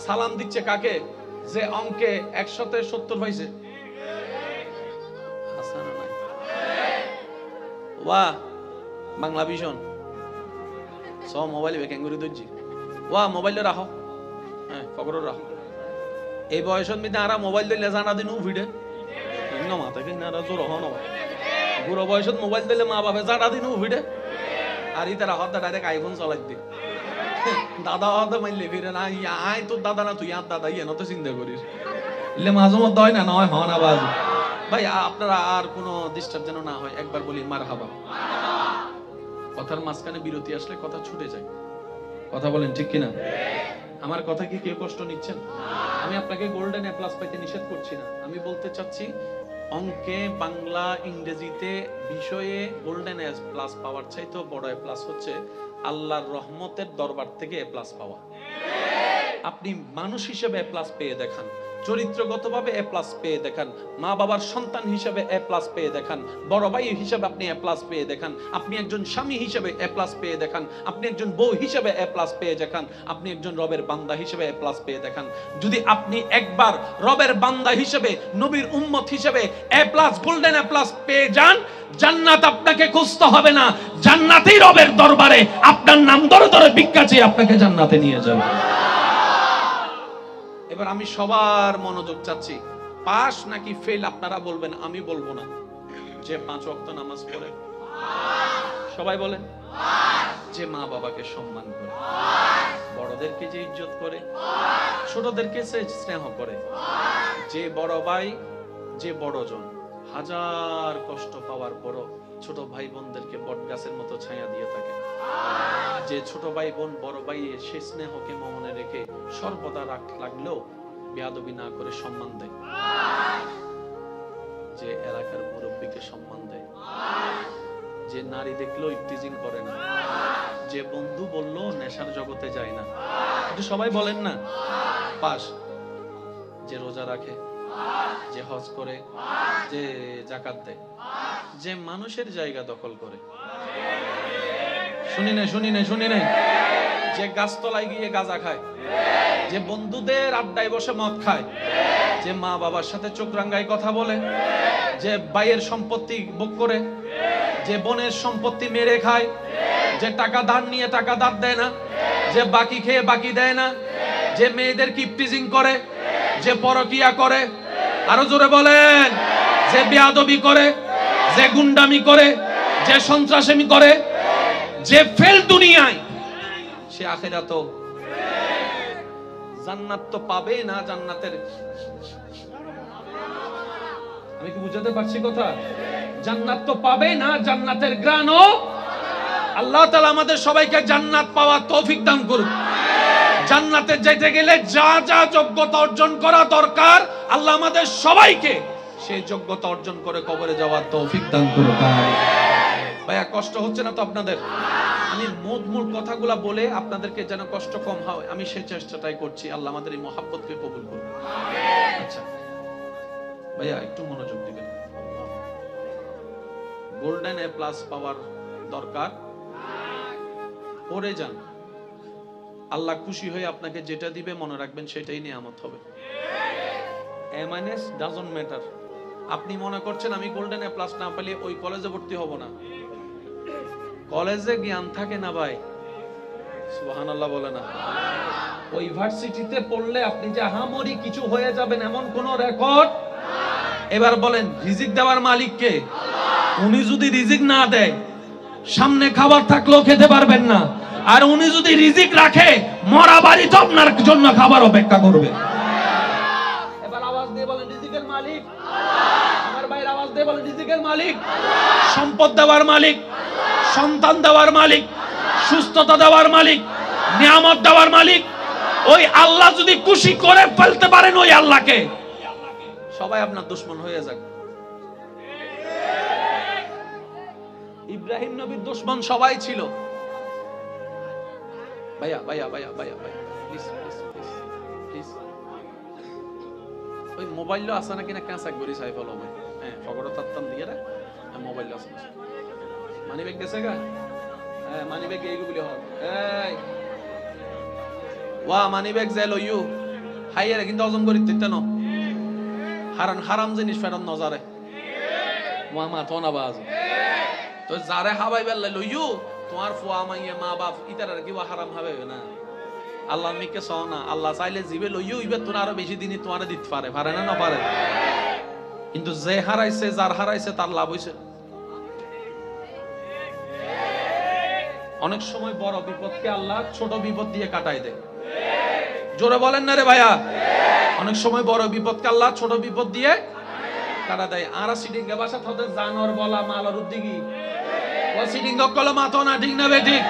সালাম দিচ্ছে কাকে? যে অঙ্কে 100-তে 70 পাইছে। হাসানা নাই। ওয়া বাংলা ভিশন সব মোবাইলে বেকেং করে দিচ্ছি। ওয়া মোবাইলে রাখো, হ্যাঁ ফকরও রাখো। এই বয়সত মিতে আরা মোবাইল দিলে জানা দিন ভিড়ে ইন্ন মাথা কি না জোর হন। বুড়ো বয়সত মোবাইল দিলে মা বাবা জানা দিন ভিড়ে। আর ইতারা হত্যা ডাইরেক্ট আইফোন চালাই দি। দাদা হত্যা মাইলে ফিরে না, আয় তোর দাদা না, তুই আর দাদা ইয়ে তো চিন্তা করিস। এলে মাঝে মধ্যে হয় না, নয় হন আওয়াজ। ভাই আপনারা আর কোনো ডিস্টার্ব যেন না হয়, একবার বলি মারহাবা। কথার মাঝখানে বিরতি আসলে কথা ছুটে যায়। কথা বলেন ঠিক কিনা? আমার কথা কি কেউ কষ্ট নিচ্ছেন? আমি আপনাকে গোল্ডেন এ প্লাস পাইতে নিষেধ করছি না। আমি বলতে চাচ্ছি, অঙ্কে, বাংলা, ইংরেজিতে বিষয়ে গোল্ডেন এ প্লাস পাওয়ার চাইতে বড় এ প্লাস হচ্ছে আল্লাহর রহমতের দরবার থেকে এ প্লাস পাওয়া। আপনি মানুষ হিসেবে এ প্লাস পেয়ে দেখান, চরিত্রগতভাবে এ প্লাস পেয়ে দেখান, মা বাবার সন্তান হিসেবে এ প্লাস পেয়ে দেখান, বড় ভাই হিসেবে আপনি এ প্লাস পেয়ে দেখান, আপনি একজন স্বামী হিসেবে এ প্লাস পেয়ে দেখান, আপনি একজন বউ হিসেবে এ প্লাস পেয়ে দেখান, আপনি একজন রবের বান্দা হিসেবে এ প্লাস পেয়ে দেখান। যদি আপনি একবার রবের বান্দা হিসেবে, নবীর উম্মত হিসেবে এ প্লাস, গোল্ডেন এ প্লাস পেয়ে যান, জান্নাত আপনাকে খুঁজতে হবে না, জান্নাতেই রবের দরবারে আপনার নাম ধরে ধরে ভিক্ষা চেয়ে আপনাকে জান্নাতে নিয়ে যাবে। এবার আমি সবার মনোযোগ চাচ্ছি, পাস নাকি ফেল আপনারা বলবেন, আমি বলবো না। যে 5 ওয়াক্ত নামাজ পড়ে, সবাই বলেন। যে মা বাবাকে সম্মান করে, বড়দেরকে যে ইজ্জত করে, ছোটদেরকে সে স্নেহ করে, যে বড় ভাই, যে বড়জন হাজার কষ্ট পাওয়ার পরও ছোট ভাই বোনদেরকে বট গাছের মতো ছায়া দিয়ে থাকে, যে ছোট ভাই বোন বড় ভাই সে স্নেহকে মনে রেখে সর্বদা রাগ লাগলেও বেয়াদবি না করে সম্মান দেয়, যে এলাকার মুরব্বীকে সম্মান দেয়, যে নারী দেখলেও ইফতিজিং করে না, যে বন্ধু বললো নেশার জগতে যায় না, কিন্তু সবাই বলেন না পাস। যে রোজা রাখে, যে হজ করে, যে যাকাত দেয়, যে মানুষের জায়গা দখল করে, শুনি নাই, যে গাছতলায় গিয়ে গাঁজা খায়, যে বন্ধুদের আড্ডায় বসে মদ খায়, যে মা বাবার সাথে চোখ রাঙ্গায় কথা বলে, যে ভাইয়ের সম্পত্তি ভোগ করে, যে বোনের সম্পত্তি মেরে খায়, যে টাকা ধার নিয়ে টাকা ধার দেয় না, যে বাকি খেয়ে বাকি দেয় না, যে মেয়েদের কিপটিজিং করে, যে পরকিয়া করে, আরো জোরে বলেন, যে বেয়াদবি করে, যে গুন্ডামি করে, যে সন্ত্রাসামি করে, যে ফেল দুনিয়ায়, সে আখিরাতেও জান্নাত তো পাবে না। জান্নাতের, আমি কি বুঝাতে পারছি কথা? জান্নাত তো পাবে না, জান্নাতের গ্রাণও। আল্লাহ তাআলা আমাদের সবাইকে জান্নাত পাওয়ার তৌফিক দান করুন। জান্নাতে যেতে গেলে যা যা যোগ্যতা অর্জন করা দরকার, আল্লাহ আমাদের সবাইকে সেই যোগ্যতা অর্জন করে কবরে যাওয়ার তৌফিক দান করুন। ভাইয়া কষ্ট হচ্ছে না তো আপনাদের? আমি মূল কথাগুলা বলে আপনাদেরকে যেন কষ্ট কম হয়, আমি সেই চেষ্টাটাই করছি। আল্লাহ আমাদের এই মহাব্বতকে কবুল করুন। আচ্ছা ভাইয়া একটু মনোযোগ দিবেন। গোল্ডেন এ প্লাস পাওয়ার দরকার পড়ে যান। আল্লাহ খুশি হয়ে আপনাকে যেটা দিবে মনে রাখবেন সেটাই নিয়ামত হবে। MIS doesn't matter. আপনি মনে করছেন আমি গোল্ডেন এ প্লাস না পেলে ওই কলেজে ভর্তি হব না। কলেজে জ্ঞান থাকে না ভাই, সুবহানাল্লাহ বলে না। ওই ইউনিভার্সিটিতে পড়লে আপনি যে আহামরি কিছু হয়ে যাবেন এমন কোন রেকর্ড। এবার বলেন রিজিক দেওয়ার মালিক কে? উনি যদি রিজিক না দেয়, সামনে খাবার থাকলেও খেতে পারবেন না। আর উনি যদি রিজিক রাখে, মরা বাড়ি তো আপনার জন্য খাবার অপেক্ষা করবে। এবার আওয়াজ দিয়ে বলেন রিজিকের মালিক আল্লাহ। আমার ভাইয়ের আওয়াজ দিয়ে বলেন রিজিকের মালিক আল্লাহ। সম্পদ দেওয়ার মালিক, সন্তান দেওয়ার মালিক, সুস্থতা দেওয়ার মালিক, নিয়ামত দেওয়ার মালিক ওই আল্লাহ যদি খুশি করে ফেলতে পারেন ওই আল্লাহকে, সবাই আপনার দুশমন হয়ে যাক। ইব্রাহিম নবীর দুশমন সবাই ছিল। ভাইয়া প্লিজ ওই মোবাইল আছে নাকি না কাঁচা করি চাই ফলো ভাই। হ্যাঁ ফগড় তাত্তান দিয়ে রে মোবাইল আছে। মানি ব্যাগ গেছে গা? হ্যাঁ মানি ব্যাগ এইগুলি হবে। এই ওয়া মানি ব্যাগ যাই লইও হাইয়ারে কিন্তু ওজন করি তেন হারাম জিনিস ফেরত নজারে মা তো না বাজ তো যারে হাবাই বেল্লাই লইও তোমার ফুয়া মাইয়া মা বাপ ইতার কি হারাম হবে না। আল্লাহ মিকে সহ না, আল্লাহ চাইলে জিবে লইও ইবে তোর আরো বেশি দিনই তোমার দিতে পারে না পারে। কিন্তু যে হারাইছে, যার হারাইছে তার লাভ হইছে। অনেক সময় বড় বিপদকে আল্লাহ ছোট বিপদ দিয়ে কাটাই দেয়। জোরে বলেন না রে ভাইয়া। অনেক সময় বড় বিপদকে আল্লাহ ছোট বিপদ দিয়ে কাটা দেয়। আর সিডিঙ্গা ভাষা তোদের জানোয়ার বলা মালার উদ্দিগি ও সিডিঙ্গা কলমা তো না, ঠিক না বে ঠিক?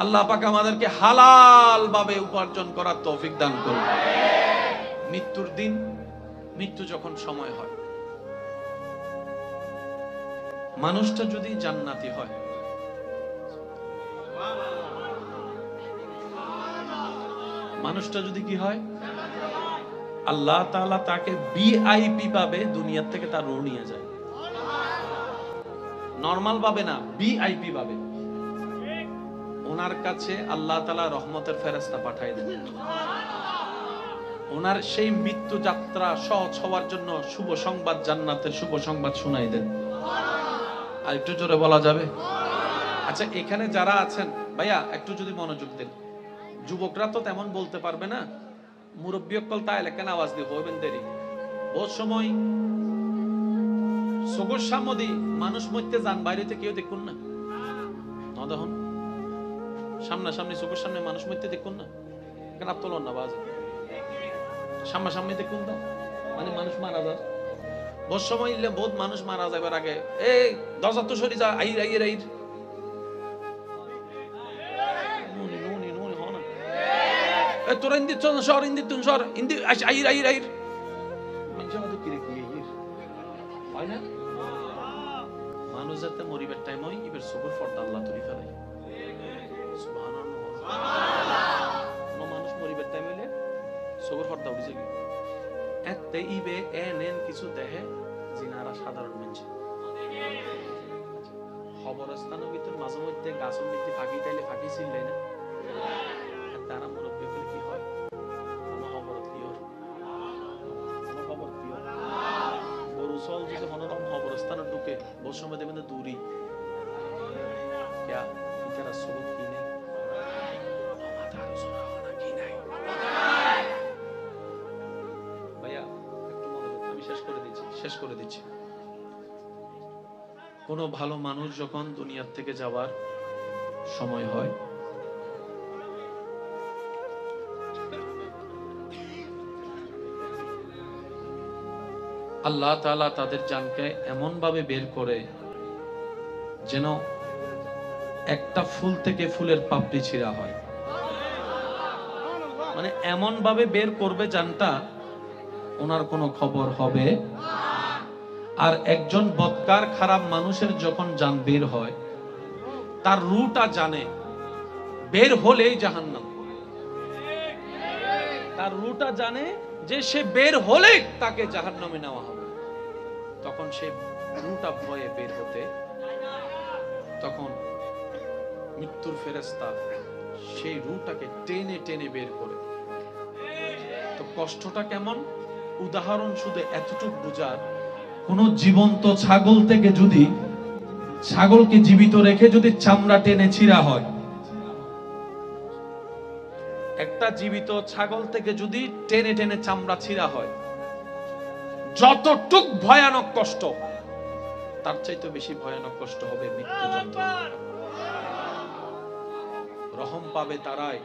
আল্লাহ পাক আমাদেরকে হালাল ভাবে উপার্জন করার তৌফিক দান করুন। মৃত্যুর দিন, মৃত্যু যখন সময় হয়, মানুষটা যদি জান্নাতি হয়, মানুষটা যদি কি হয়, আল্লাহ তাআলা তাকে ভিআইপি পাবে, দুনিয়া থেকে তার রূহ নিয়ে যায়। নরমাল পাবে না, ভিআইপি পাবে। ওনার কাছে আল্লাহ তাআলা রহমতের ফেরেশতা পাঠায় দেন। ওনার সেই মৃত্যু যাত্রা সহজ হওয়ার জন্য শুভ সংবাদ, জান্নাতের শুভ সংবাদ শোনাই দেন। আর একটু জোরে বলা যাবে? আচ্ছা এখানে যারা আছেন ভাইয়া একটু যদি মনোযোগ দেন। যুবকরা তো তেমন বলতে পারবে না, মুরব্বী অকল তাই লেখেন আওয়াজ দিয়ে বলবেন দেরি। বহুত সময় সগর সামদি মানুষ মরতে যান, বাইরেতে কেউ দেখুন না, দেখুন সামনাসামনি চোখের সামনে মানুষ মরতে দেখুন না, কেন তোলন না বাজে সামনাসামনি দেখুন তো, মানে মানুষ মারা যায়। বহুত সময় ইলে বহুত মানুষ মারা যাবার আগে এই দরজা তো সরি যা আইর আইর আইর তোরা ইন্দি সর ইন্দি তুন সর ইন্দি আইর আইর আইর মানুষ আমাদের কিরে কি হয় না। মানুষ যাতে মরিবার টাইম হয় এবার চোখের পর্দা আল্লাহ তুলি ফেলাই। তে ইবে এন কিছু দেহে জিনারা সাধারণ মানুষ খবরস্থানের ভিতর মাঝে মধ্যে গাছের মধ্যে ফাঁকি তাইলে ফাঁকি ছিল না তারা মুরব্বী বলে কি হয় কোনো খবর ক্লিয়ার কোনো খবর ক্লিয়ার গরু চল যদি মনোরম খবরস্থানে ঢুকে বহু সময় দেবেন দূরই क्या तेरा सबूत की नहीं हमारा सुना होना की नहीं भैया একটু মনোযোগ আমি শেষ করে দিচ্ছি কোনো ভালো মানুষ যখন দুনিয়া থেকে যাবার সময় হয় আল্লাহ তাআলা তাদের জানকে এমন ভাবে বের করে যেন একটা ফুল থেকে ফুলের পাপড়ি ছিঁড়া হয় মানে এমন ভাবে বের করবে জানটা ওনার কোনো খবর হবে আর একজন বদকার খারাপ মানুষের যখন জান বের হয় তার রুটা জানে বের হলেই জাহান্নাম তার রুটা জানে যে সে বের হলে তাকে জাহান্নামে নেওয়া হবে তখন সে রুটা ভয়ে বের হতে তখন মৃত্যুর ফেরেশতা সেই রূহটাকে টেনে টেনে বের করে তো কষ্টটা কেমন উদাহরণ শুধু এতটুকু বুঝার কোন জীবন্ত ছাগল থেকে যদি ছাগলকে জীবিত রেখে যদি চামড়া টেনে ছিঁড়া হয় একটা জীবিত ছাগল থেকে যদি টেনে টেনে চামড়া ছিঁড়া হয় যতটুক ভয়ানক কষ্ট তার চাইতে বেশি ভয়ানক কষ্ট হবে মৃত্যু যন্ত্রণা রহম পাবে তারাই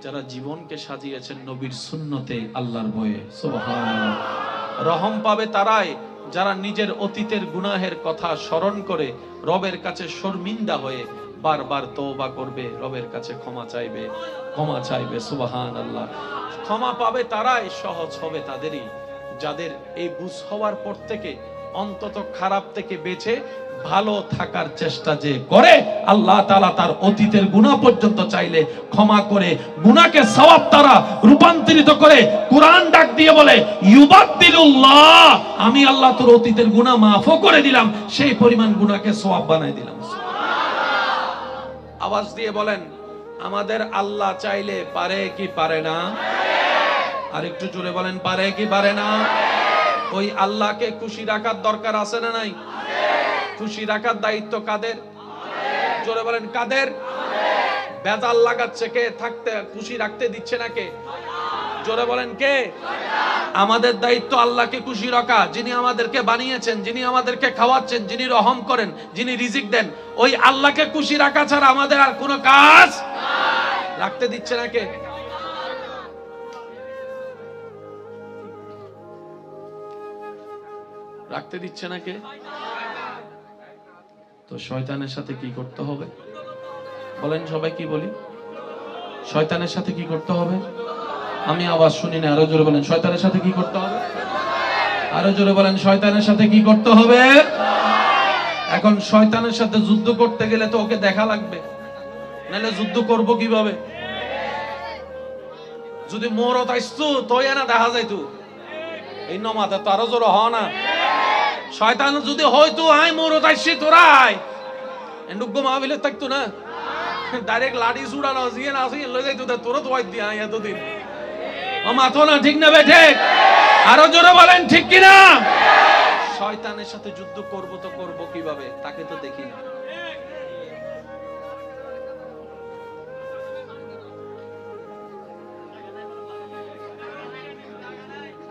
যারা জীবনকে সাজিয়েছেন নবীর সুন্নতে আল্লাহর ভয়ে সুবহানাল্লাহ রহম পাবে তারাই যারা নিজের অতীতের গুনাহের কথা স্মরণ করে রবের কাছে শর্মিন্দা হয়ে বারবার তওবা করবে রবের কাছে ক্ষমা চাইবে সুবহানাল্লাহ ক্ষমা পাবে তারাই সহজ হবে তাদেরই যাদের এই বুঝ হওয়ার পর থেকে অন্তত খারাপ থেকে বেঁচে ভালো থাকার চেষ্টা যে করে আল্লাহ তাআলা তার অতীতের গুনাহ পর্যন্ত চাইলে ক্ষমা করে গুনাহকে সওয়াব তারা রূপান্তরিত করে কুরআন ডাক দিয়ে বলে ইউবাদদিলুল্লাহ আমি আল্লাহ তোর অতীতের গুনাহ মাফও করে দিলাম সেই পরিমাণ গুনাহকে সওয়াব বানাই দিলাম সুবহানাল্লাহ আওয়াজ দিয়ে বলেন আমাদের আল্লাহ চাইলে পারে কি পারে না আর একটু জোরে বলেন পারে কি পারে না ওই আল্লাহকে খুশি রাখার দরকার আছে না নাই খুশি রাখার দায়িত্ব কাদের জোরে বলেন কাদের বেজাল লাগাচ্ছে কে থাকতে খুশি রাখতে দিচ্ছে না কে জোরে বলেন কে আমাদের দায়িত্ব আল্লাহকে খুশি রাখা যিনি আমাদেরকে বানিয়েছেন যিনি আমাদেরকে খাওয়াচ্ছেন যিনি রহম করেন যিনি রিজিক দেন ওই আল্লাহকে খুশি রাখা ছাড়া আমাদের আর কোনো কাজ রাখতে দিচ্ছে না কে রাখতে দিচ্ছে না কে তো শয়তানের সাথে কি করতে হবে বলেন সবাই কি বলি শয়তানের সাথে কি করতে হবে আমি আওয়াজ শুনি না আরো জোরে বলেন শয়তানের সাথে কি করতে হবে আরো জোরে বলেন শয়তানের সাথে কি করতে হবে এখন শয়তানের সাথে যুদ্ধ করতে গেলে তো ওকে দেখা লাগবে নাহলে যুদ্ধ করব কিভাবে যদি মরত আইছু তোই না দেখা যাইতো এই নমাতে তো আরো জোরে হয় না শয়তান যদি হয়তো আই মরত আইছি তোরাই এন্ডুগো মাহফিলে থাকতো না ডাইরেক্ট লাড়ি ছুড়ানো জিয়ে না আসি লই যাইতো তোরা তো আই দিয়া এতদিন ও মাথো না ঠিক না বেঠে আরো জোরে বলেন ঠিক কি না শয়তানের সাথে যুদ্ধ করব তো করব কিভাবে তাকে তো দেখি না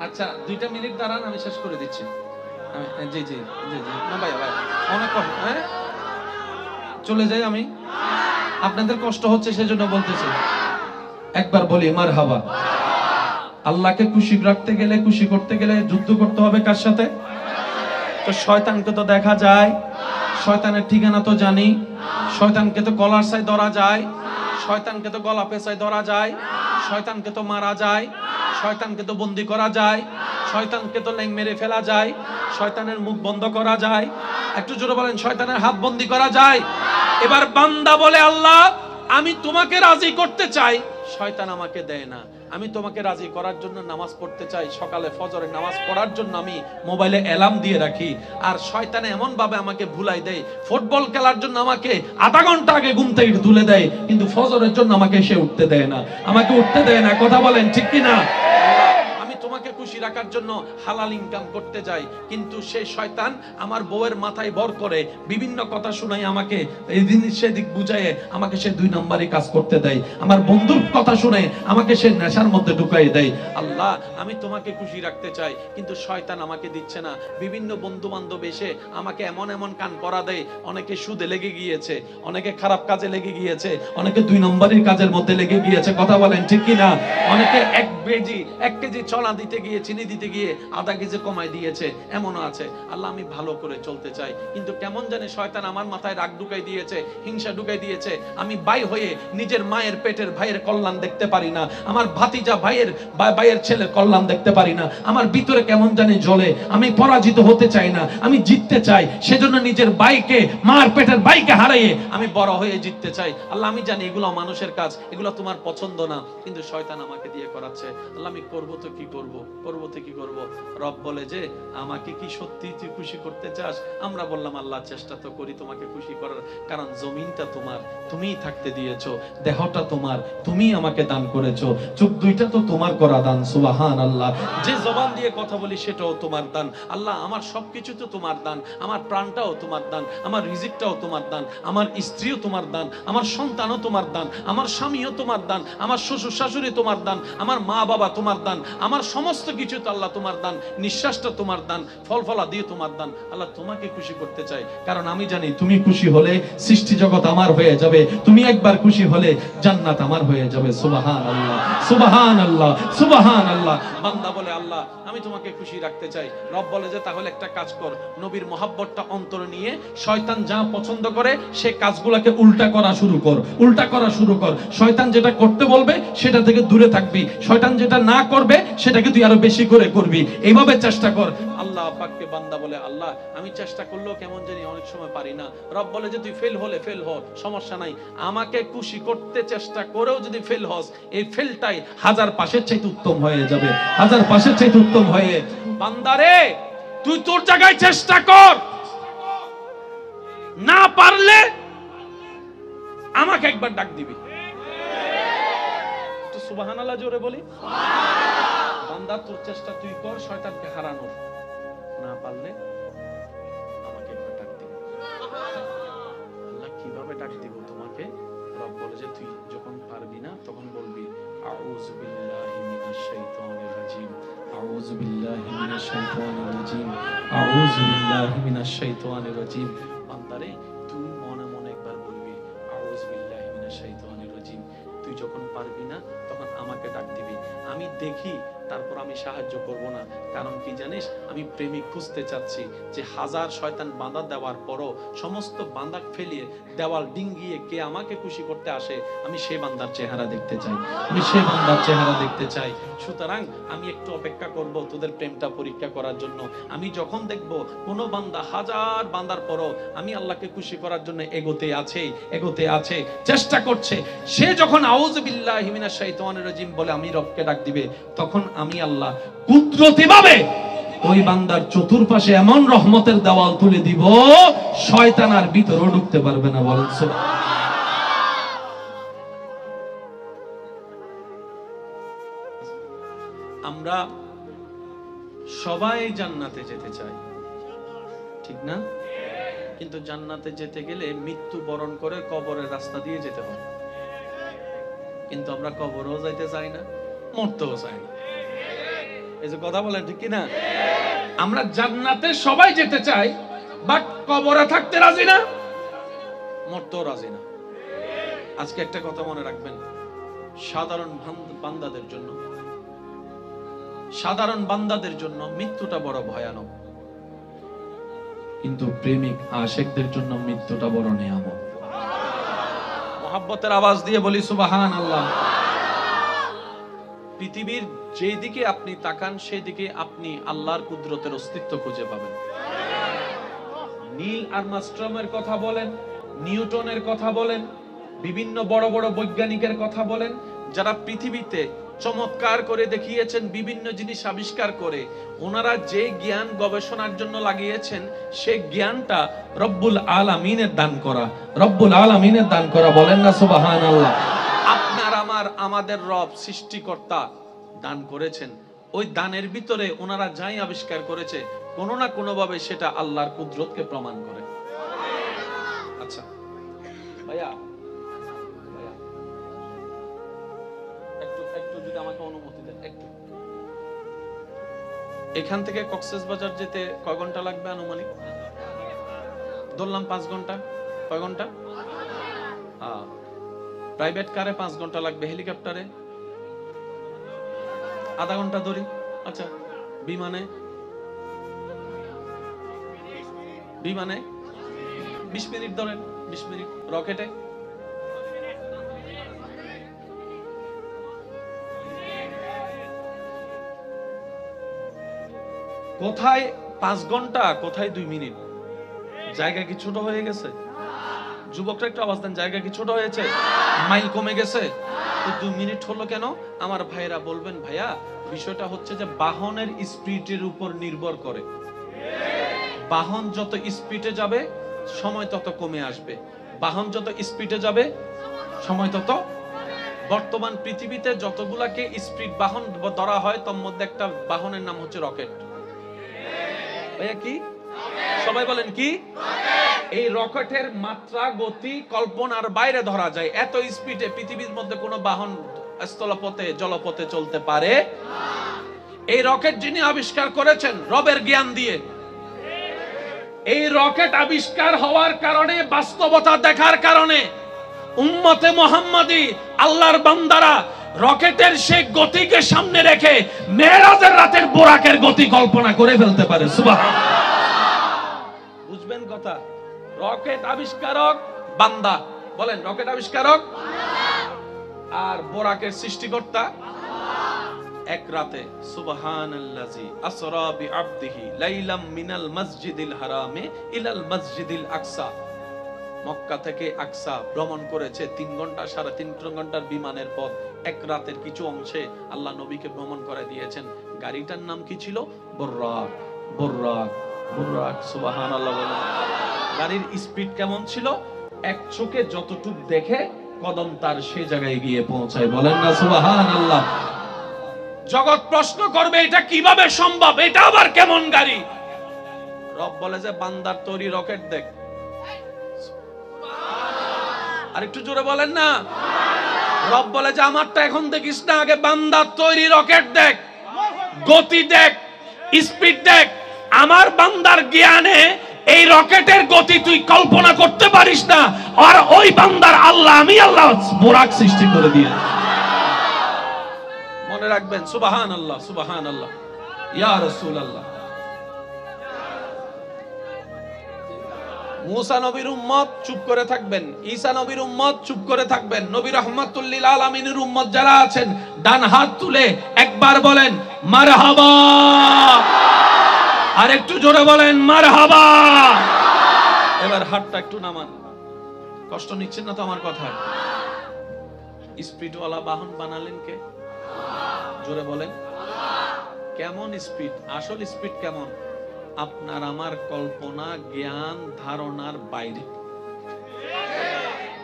আচ্ছা 2টা মিনিট দাঁড়ান আমি শেষ করে দিচ্ছি জি জি জি জি না ভাই ভাই অনেক হ্যাঁ চলে যাই আমি আপনাদের কষ্ট হচ্ছে সেজন্য বলতেছি একবার বলি মারহাবা আল্লাহকে খুশি রাখতে গেলে খুশি করতে গেলে যুদ্ধ করতে হবে কার সাথে তো শয়তানকে তো দেখা যায় শয়তানের ঠিকানা তো জানি শয়তানকে তো গলার সাই ধরা যায় শয়তানকে তো গলা পেঁচায় ধরা যায় শয়তানকে তো মারা যায় শয়তানকে তো বন্দী করা যায় শয়তানকে তো ল্যাং মেরে ফেলা যায় শয়তানের মুখ বন্ধ করা যায় একটু জোরে বলেন শয়তানের হাত বন্দী করা যায় এবার বান্দা বলে আল্লাহ আমি তোমাকে রাজি করতে চাই শয়তান আমাকে দেয় না আমি তোমাকে রাজি করার জন্য নামাজ পড়তে চাই, সকালে ফজরের নামাজ পড়ার জন্য আমি মোবাইলে অ্যালার্ম দিয়ে রাখি, আর শয়তানে এমন ভাবে আমাকে ভুলাই দেয়, ফুটবল খেলার জন্য আমাকে আধা ঘন্টা আগে ঘুম থেকে তুলে দেয়, কিন্তু ফজরের জন্য আমাকে সে উঠতে দেয় না, আমাকে উঠতে দেয় না। কথা বলেন ঠিক কি না? তোমাকে খুশি রাখার জন্য হালাল ইনকাম করতে যাই, কিন্তু সেই শয়তান আমার বউয়ের মাথায় ভর করে বিভিন্ন কথা শুনাই, আমাকে এই জিনিস সেদিক বুঝায় আমাকে সে 2 নম্বরই কাজ করতে দেয়, আমার বন্ধুর কথা শুনে আমাকে সে নেশার মধ্যে ঢুকাই দেয়। আল্লাহ, আমি তোমাকে খুশি রাখতে চাই, কিন্তু শয়তান আমাকে দিচ্ছে না। বিভিন্ন বন্ধু বান্ধব এসে আমাকে এমন এমন কান পরা দেয়, অনেকে সুদে লেগে গিয়েছে, অনেকে খারাপ কাজে লেগে গিয়েছে, অনেকে 2 নম্বরের কাজের মধ্যে লেগে গিয়েছে। কথা বলেন ঠিক কি না? অনেকে 1 কেজি চলা দিতে গিয়ে, চিনি দিতে গিয়ে আধা কেজি কমাই দিয়েছে, এমনও আছে। আল্লাহ, আমি ভালো করে চলতে চাই, কিন্তু কেমন জানে শয়তান আমার মাথায় রাগ ঢুকাই দিয়েছে, হিংসা ঢুকাই দিয়েছে। আমি ভাই হয়ে নিজের মায়ের পেটের ভাইয়ের কল্যাণ দেখতে পারি না, আমার ভাতিজা ভাইয়ের ছেলের কল্যাণ দেখতে পারি না। আমার ভিতরে কেমন জানি জ্বলে, আমি পরাজিত হতে চাই না, আমি জিততে চাই। সেজন্য নিজের ভাইকে, মার পেটের ভাইকে হারিয়ে আমি বড় হয়ে জিততে চাই। আল্লাহ, আমি জানি এগুলো মানুষের কাজ, এগুলো তোমার পছন্দ না, কিন্তু শয়তান আমাকে দিয়ে করাচ্ছে। আল্লাহ, আমি করবো তো কি করব, করবো তো কি করব? রব বলে যে, আমাকে কি সত্যি তুই খুশি করতে চাস? আমরা বললাম, আল্লাহ, চেষ্টা তো করি তোমাকে খুশি করার, কারণ জমিনটা তোমার, তুমিই থাকতে দিয়েছো, দেহটা তোমার, তুমি আমাকে দান করেছো, চোখ দুইটা তো তোমার করা দান। সুবহানাল্লাহ। যে জবান দিয়ে কথা বলি সেটাও তোমার দান। আল্লাহ, আমার সবকিছু তো তোমার দান, আমার প্রাণটাও তোমার দান, আমার রিজিকটাও তোমার দান, আমার স্ত্রীও তোমার দান, আমার সন্তানও তোমার দান, আমার স্বামীও তোমার দান, আমার শ্বশুর শাশুড়ি তোমার দান, আমার মা বাবা তোমার দান, আমার সমস্ত কিছু তো আল্লাহ তোমার দান, নিঃশ্বাসটা তোমার দান, ফল ফলা দিয়ে তোমার দান। আল্লাহ, তোমাকে খুশি করতে চাই, কারণ আমি জানি তুমি খুশি হলে সৃষ্টি জগৎ আমার হয়ে যাবে, তুমি একবার খুশি হলে জান্নাত আমার হয়ে যাবে। সুবহানাল্লাহ, সুবহানাল্লাহ, সুবহানাল্লাহ। বান্দা বলে, আল্লাহ, আমি তোমাকে খুশি রাখতে চাই। রব বলে যে, তাহলে একটা কাজ কর, নবীর মহব্বতটা অন্তরে নিয়ে শয়তান যা পছন্দ করে সে কাজগুলোকে উল্টা করা শুরু কর, উল্টা করা শুরু কর। শয়তান যেটা করতে বলবে সেটা থেকে দূরে থাকবি, শয়তান যেটা না করবে সেটাকে তুই আরো বেশি করে করবি, এইভাবে চেষ্টা কর। আল্লাহ পাককে বান্দা বলে, আল্লাহ, আমি চেষ্টা করলেও কেমন জানি অনেক সময় পারি না। রব বলে যে, তুই ফেল হলে ফেল হ, সমস্যা নাই, আমাকে খুশি করতে চেষ্টা করেও যদি ফেল হস, এই ফেলটাই 1000 পাশের চাইতে উত্তম হয়ে যাবে, 1000 পাশের চাইতে উত্তম হয়ে। বান্দারে, তুই তোর জায়গায় চেষ্টা কর, না পারলে আমাকে একবার ডাক দিবি। তো সুবহানাল্লাহ জোরে বলি। বান্দা, তোর চেষ্টা তুই কর শয়তানকে হারানোর, না পারলে আমাকে একবার ডাক দিবি। আল্লাহ, কিভাবে ডাক দিব তোমাকে? রব বলে যে, তুই যখন পারবি না তখন বলবি, আউযু বিল্লাহি মিনাশ শাইতানির রাজিম, আউযু বিল্লাহি মিনাশ শাইতানির রাজিম, আউযু বিল্লাহি মিনাশ শাইতানির রাজিম। বান্দারে, তুই মনে মনে একবার বলবি, আউযু বিল্লাহি মিনাশ শাইতানির রাজিম। তুই যখন পারবি না তখন আমাকে ডাক দিবি, আমি দেখি, তারপর আমি সাহায্য করব না। কারণ কি জানিস, আমি প্রেমিক খুঁজতে চাচ্ছি, যে 1000 শয়তান বাঁধা দেওয়ার পরও সমস্ত বাঁধা ফেলিয়ে দেওয়াল ডিঙ্গিয়ে কে আমাকে খুশি করতে আসে, আমি সেই বান্দার চেহারা দেখতে চাই, আমি সেই বান্দার চেহারা দেখতে চাই। সুতরাং আমি একটু অপেক্ষা করব তোদের প্রেমটা পরীক্ষা করার জন্য। আমি যখন দেখব কোন বান্দা 1000 বান্দার পরও আমি আল্লাহকে খুশি করার জন্য এগোতে আছে, চেষ্টা করছে, সে যখন আউযু বিল্লাহি মিনাশ শাইতানির রাজিম বলে আমি রবকে ডাক দিবে, তখন আমি আল্লাহ কুদরতিভাবে ওই বান্দার চতুর্পাশে এমন রহমতের দেওয়াল তুলে দিব, শয়তান আর ভিতরে ঢুকতে পারবে না। বলেন সুবহানাল্লাহ। আমরা সবাই জান্নাতে যেতে চাই, ঠিক না? কিন্তু জান্নাতে যেতে গেলে মৃত্যু বরণ করে কবরের রাস্তা দিয়ে যেতে হয়, কিন্তু আমরা কবরেও যাইতে চাই না, মরতেও চাই না। এই যে কথা বলেন, ঠিক কি না? আমরা জান্নাতে সবাই যেতে চাই, বাট কবরে থাকতে রাজি না, মরতেও রাজি না। আজকে একটা কথা মনে রাখবেন, সাধারণ বান্দাদের জন্য মৃত্যুটা বড় ভয়ানক, কিন্তু প্রেমিক আশিকদের জন্য মৃত্যুটা বড় নিয়ামত। মহব্বতের আওয়াজ দিয়ে বলি সুবহানাল্লাহ। পৃথিবীর যেই দিকে আপনি তাকান সেই দিকে আপনি আল্লাহর কুদরতের অস্তিত্ব খুঁজে পাবেন। নীল আর্মস্ট্রংয়ের কথা বলেন, নিউটনের কথা বলেন, বিভিন্ন বড় বড় বৈজ্ঞানিকের কথা বলেন, যারা পৃথিবীতে চমৎকার করে দেখিয়েছেন বিভিন্ন জিনিস আবিষ্কার করে, ওনারা যে জ্ঞান গবেষণার জন্য লাগিয়েছেন সেই জ্ঞানটা রব্বুল আলামিনের দান করা, রব্বুল আলামিনের দান করা। বলেন না সুবহানাল্লাহ। আপনার আমাদের রব সৃষ্টিকর্তা দান করেছেন। ওই দানের ভিতরে ওনারা যাই আবিষ্কার করেছে কোনো না কোনো ভাবে সেটা আল্লাহর কুদরতকে প্রমাণ করে। আচ্ছা ভাইয়া, একটু যদি আমাকে অনুমতি দেন, একটু এখান থেকে কক্সবাজার যেতে কয় ঘন্টা লাগবে আনুমানিক? ধরলাম 5 ঘন্টা। কয় ঘন্টা? প্রাইভেট কারে 5 ঘন্টা লাগবে, হেলিকপ্টারে আধা ঘন্টা ধরি। আচ্ছা বিমানে 20 মিনিট ধরেন, 20 মিনিট। রকেটে কোথায় 5 ঘন্টা, কোথায় 2 মিনিট? জায়গা কি ছোট হয়ে গেছে? যুবকরা একটু আওয়াজ দেন, জায়গা কি ছোট হয়েছে? মাইল কমে গেছে? তো 2 মিনিট হলো কেন? আমার ভাইরা বলবেন ভাইয়া বিষয়টা হচ্ছে যে বাহনের স্পিডের উপর নির্ভর করে। বাহন যত স্পিডে যাবে সময় তত কমে আসবে, বাহন যত স্পিডে যাবে সময় তত। বর্তমান পৃথিবীতে যতগুলাকে স্পিড বাহন ধরা হয় তার মধ্যে একটা বাহনের নাম হচ্ছে রকেট। ভাইয়া কি? সবাই বলেন কি? এই রকেটের মাত্রা গতি কল্পনার বাইরে ধরা যায়। এত স্পিডে পৃথিবীর মধ্যে কোনো বাহন স্থলপথে জলপথে চলতে পারে। এই রকেট যিনি আবিষ্কার করেছেন রবের জ্ঞান দিয়ে, এই রকেট আবিষ্কার হওয়ার কারণে, বাস্তবতা দেখার কারণে উম্মতে মুহাম্মাদি আল্লাহর বান্দারা রকেটের সেই গতিকে সামনে রেখে মেরাজের রাতের বোরাকের গতি কল্পনা করে ফেলতে পারে। সুবহানাল্লাহ। বুঝবেন কথা? রকেট আবিষ্কারক বান্দা। বলেন রকেট আবিষ্কারক আর বোরাকের সৃষ্টিকর্তা এক রাতে। সুবহানাল্লাযী আসরা বিআবদিহি লাইলাম মিনাল মসজিদিল হারামে ইলাল মসজিদিল আকসা। মক্কা থেকে আকসা ভ্রমণ করেছে 3 ঘন্টা, 3.5 ঘন্টার বিমানের পথ। এক রাতের কিছু অংশে আল্লাহ নবীকে ভ্রমণ করে দিয়েছেন। গাড়িটার নাম কি ছিল? বুররাক। বুররাক, বুররাক। সুবহানাল্লাহ বলেন। গাড়ির স্পিড কেমন ছিল? এক চোখে যতটুক দেখে কদম তার সেই জায়গায় গিয়ে পৌঁছায়। বলেন না সুবহানাল্লাহ। জগৎ প্রশ্ন করবে এটা কিভাবে সম্ভব, এটা আবার কেমন গাড়ি? রব বলে যে বান্দার তৈরি রকেট দেখ। আর একটু জোরে বলেন না। রব বলে যে আমারটা এখন দেখিস না, আগে বান্দার তৈরি রকেট দেখ, গতি দেখ, স্পিড দেখ। আমার বান্দার জ্ঞানে এই রকেটের গতি তুই কল্পনা করতে পারিস না, আর ওই বান্দার আল্লাহ, আমি আল্লাহ বোরাক সৃষ্টি করে দিয়েছি। মনে রাখবেন। সুবহানাল্লাহ, সুবহানাল্লাহ। ইয়া রাসূলুল্লাহ। মুসা নবীর উম্মত চুপ করে থাকবেন, ঈসা নবীর উম্মত চুপ করে থাকবেন। নবী রাহমাতুল লিল আলামিনের উম্মত যারা আছেন ডান হাত তুলে একবার বলেন মারহাবা। আর একটু জোরে বলেন মারহাবা। এবার হাতটা একটু নামান। কষ্ট নিচ্ছেন না তো আমার কথায়? স্পিডওয়ালা বাহন বানালেন কে? জোরে বলেন। কেমন স্পিড? আসল স্পিড কেমন? আপনার আমার কল্পনা জ্ঞান ধারণার বাইরে।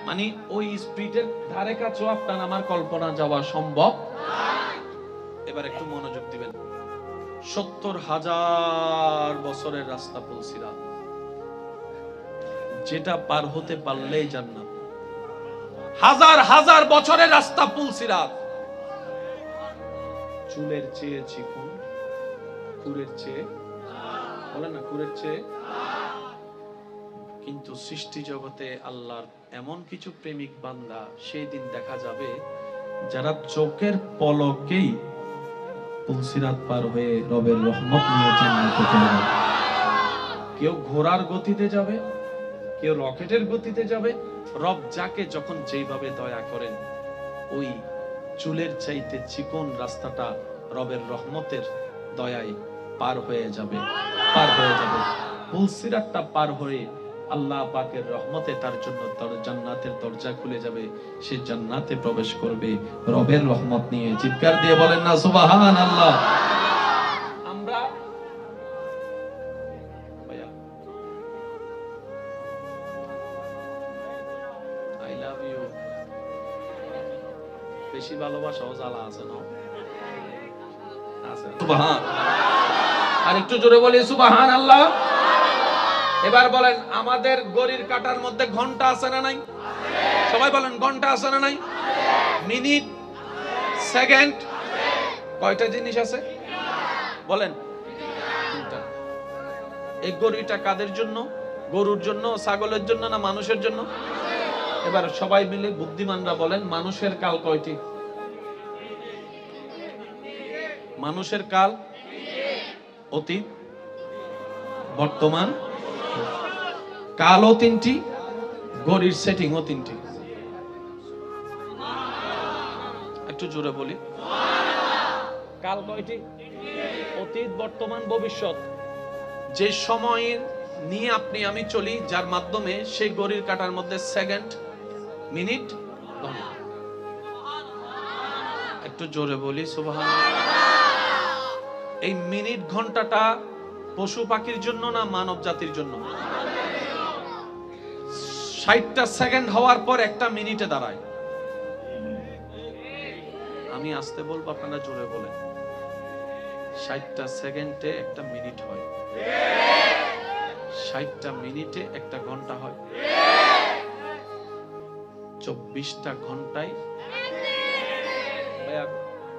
মানে ওই স্পিডের ধারে কাছেও আপনার আমার কল্পনা যাওয়া সম্ভব। এবার একটু মনোযোগ দিবেন। 70,000 বছরের রাস্তা পুলসিরাত, যেটা পার হতে পারলেই জান্নাত। হাজার হাজার বছরের রাস্তা পুলসিরাত। চুলের চেয়ে চিকন, কুরের চেয়ে, বলেন না কুরের চেয়ে। কিন্তু সৃষ্টি জগতে আল্লাহর এমন কিছু প্রেমিক বান্দা সেই দিন দেখা যাবে যারা চোখের পলকেই পুলসিরাত পার হয়ে রবের রহমত নিয়ে জান্নাতে চলে যাবে। কেউ ঘোড়ার গতিতে যাবে, কেউ রকেটের গতিতে যাবে। রব যাকে যখন যেইভাবে দয়া করেন ওই চুলের চাইতে চিকন রাস্তাটা রবের রহমতের দয়ায় পার হয়ে যাবে, পার হয়ে যাবে। পুলসিরাতটা পার হয়ে আল্লাহ পাকের রহমতে তার জন্য জান্নাতের দরজা খুলে যাবে, সে জান্নাতে প্রবেশ করবে রবের রহমত নিয়ে। চিৎকার দিয়ে বলেন না সুবহানাল্লাহ। আমরা আই লাভ ইউ, বেশি ভালোবাসাও জ্বালা আছে না? আছে। সুবহান, আর একটু জোরে বলি সুবহানাল্লাহ। এবার বলেন, আমাদের ঘড়ির কাঁটার মধ্যে ঘন্টা আছে না নাই? সবাই বলেন, ঘন্টা আছে না নাই? মিনিট, সেকেন্ড, কয়টা জিনিস আছে বলেন? তিনটা। এই ঘড়িটা কাদের জন্য? গরুর জন্য, ছাগলের জন্য, না মানুষের জন্য? এবার সবাই মিলে বুদ্ধিমানরা বলেন, মানুষের কাল কয়টি? মানুষের কাল অতীত, বর্তমান, কালও তিনটি, ঘড়ির সেটিংও তিনটি। একটু জোরে বলি, কাল কয়টি? অতীত, বর্তমান, ভবিষ্যৎ। যে সময়ের নিয়ে আপনি আমি চলি, যার মাধ্যমে সেই ঘড়ির কাঁটার মধ্যে সেকেন্ড, মিনিট, ঘন্টা। একটু জোরে বলি সুবহানাল্লাহ। এই মিনিট ঘন্টাটা পশু পাখির জন্য না মানব জাতির জন্য? 60টা সেকেন্ড হওয়ার পর একটা মিনিটে দাঁড়ায়। আমি আসতে বলবো, আপনারা জোরে বলেন। 60টা সেকেন্ডে একটা মিনিট হয়, 60টা মিনিটে একটা ঘন্টা হয়, 24টা ঘন্টায়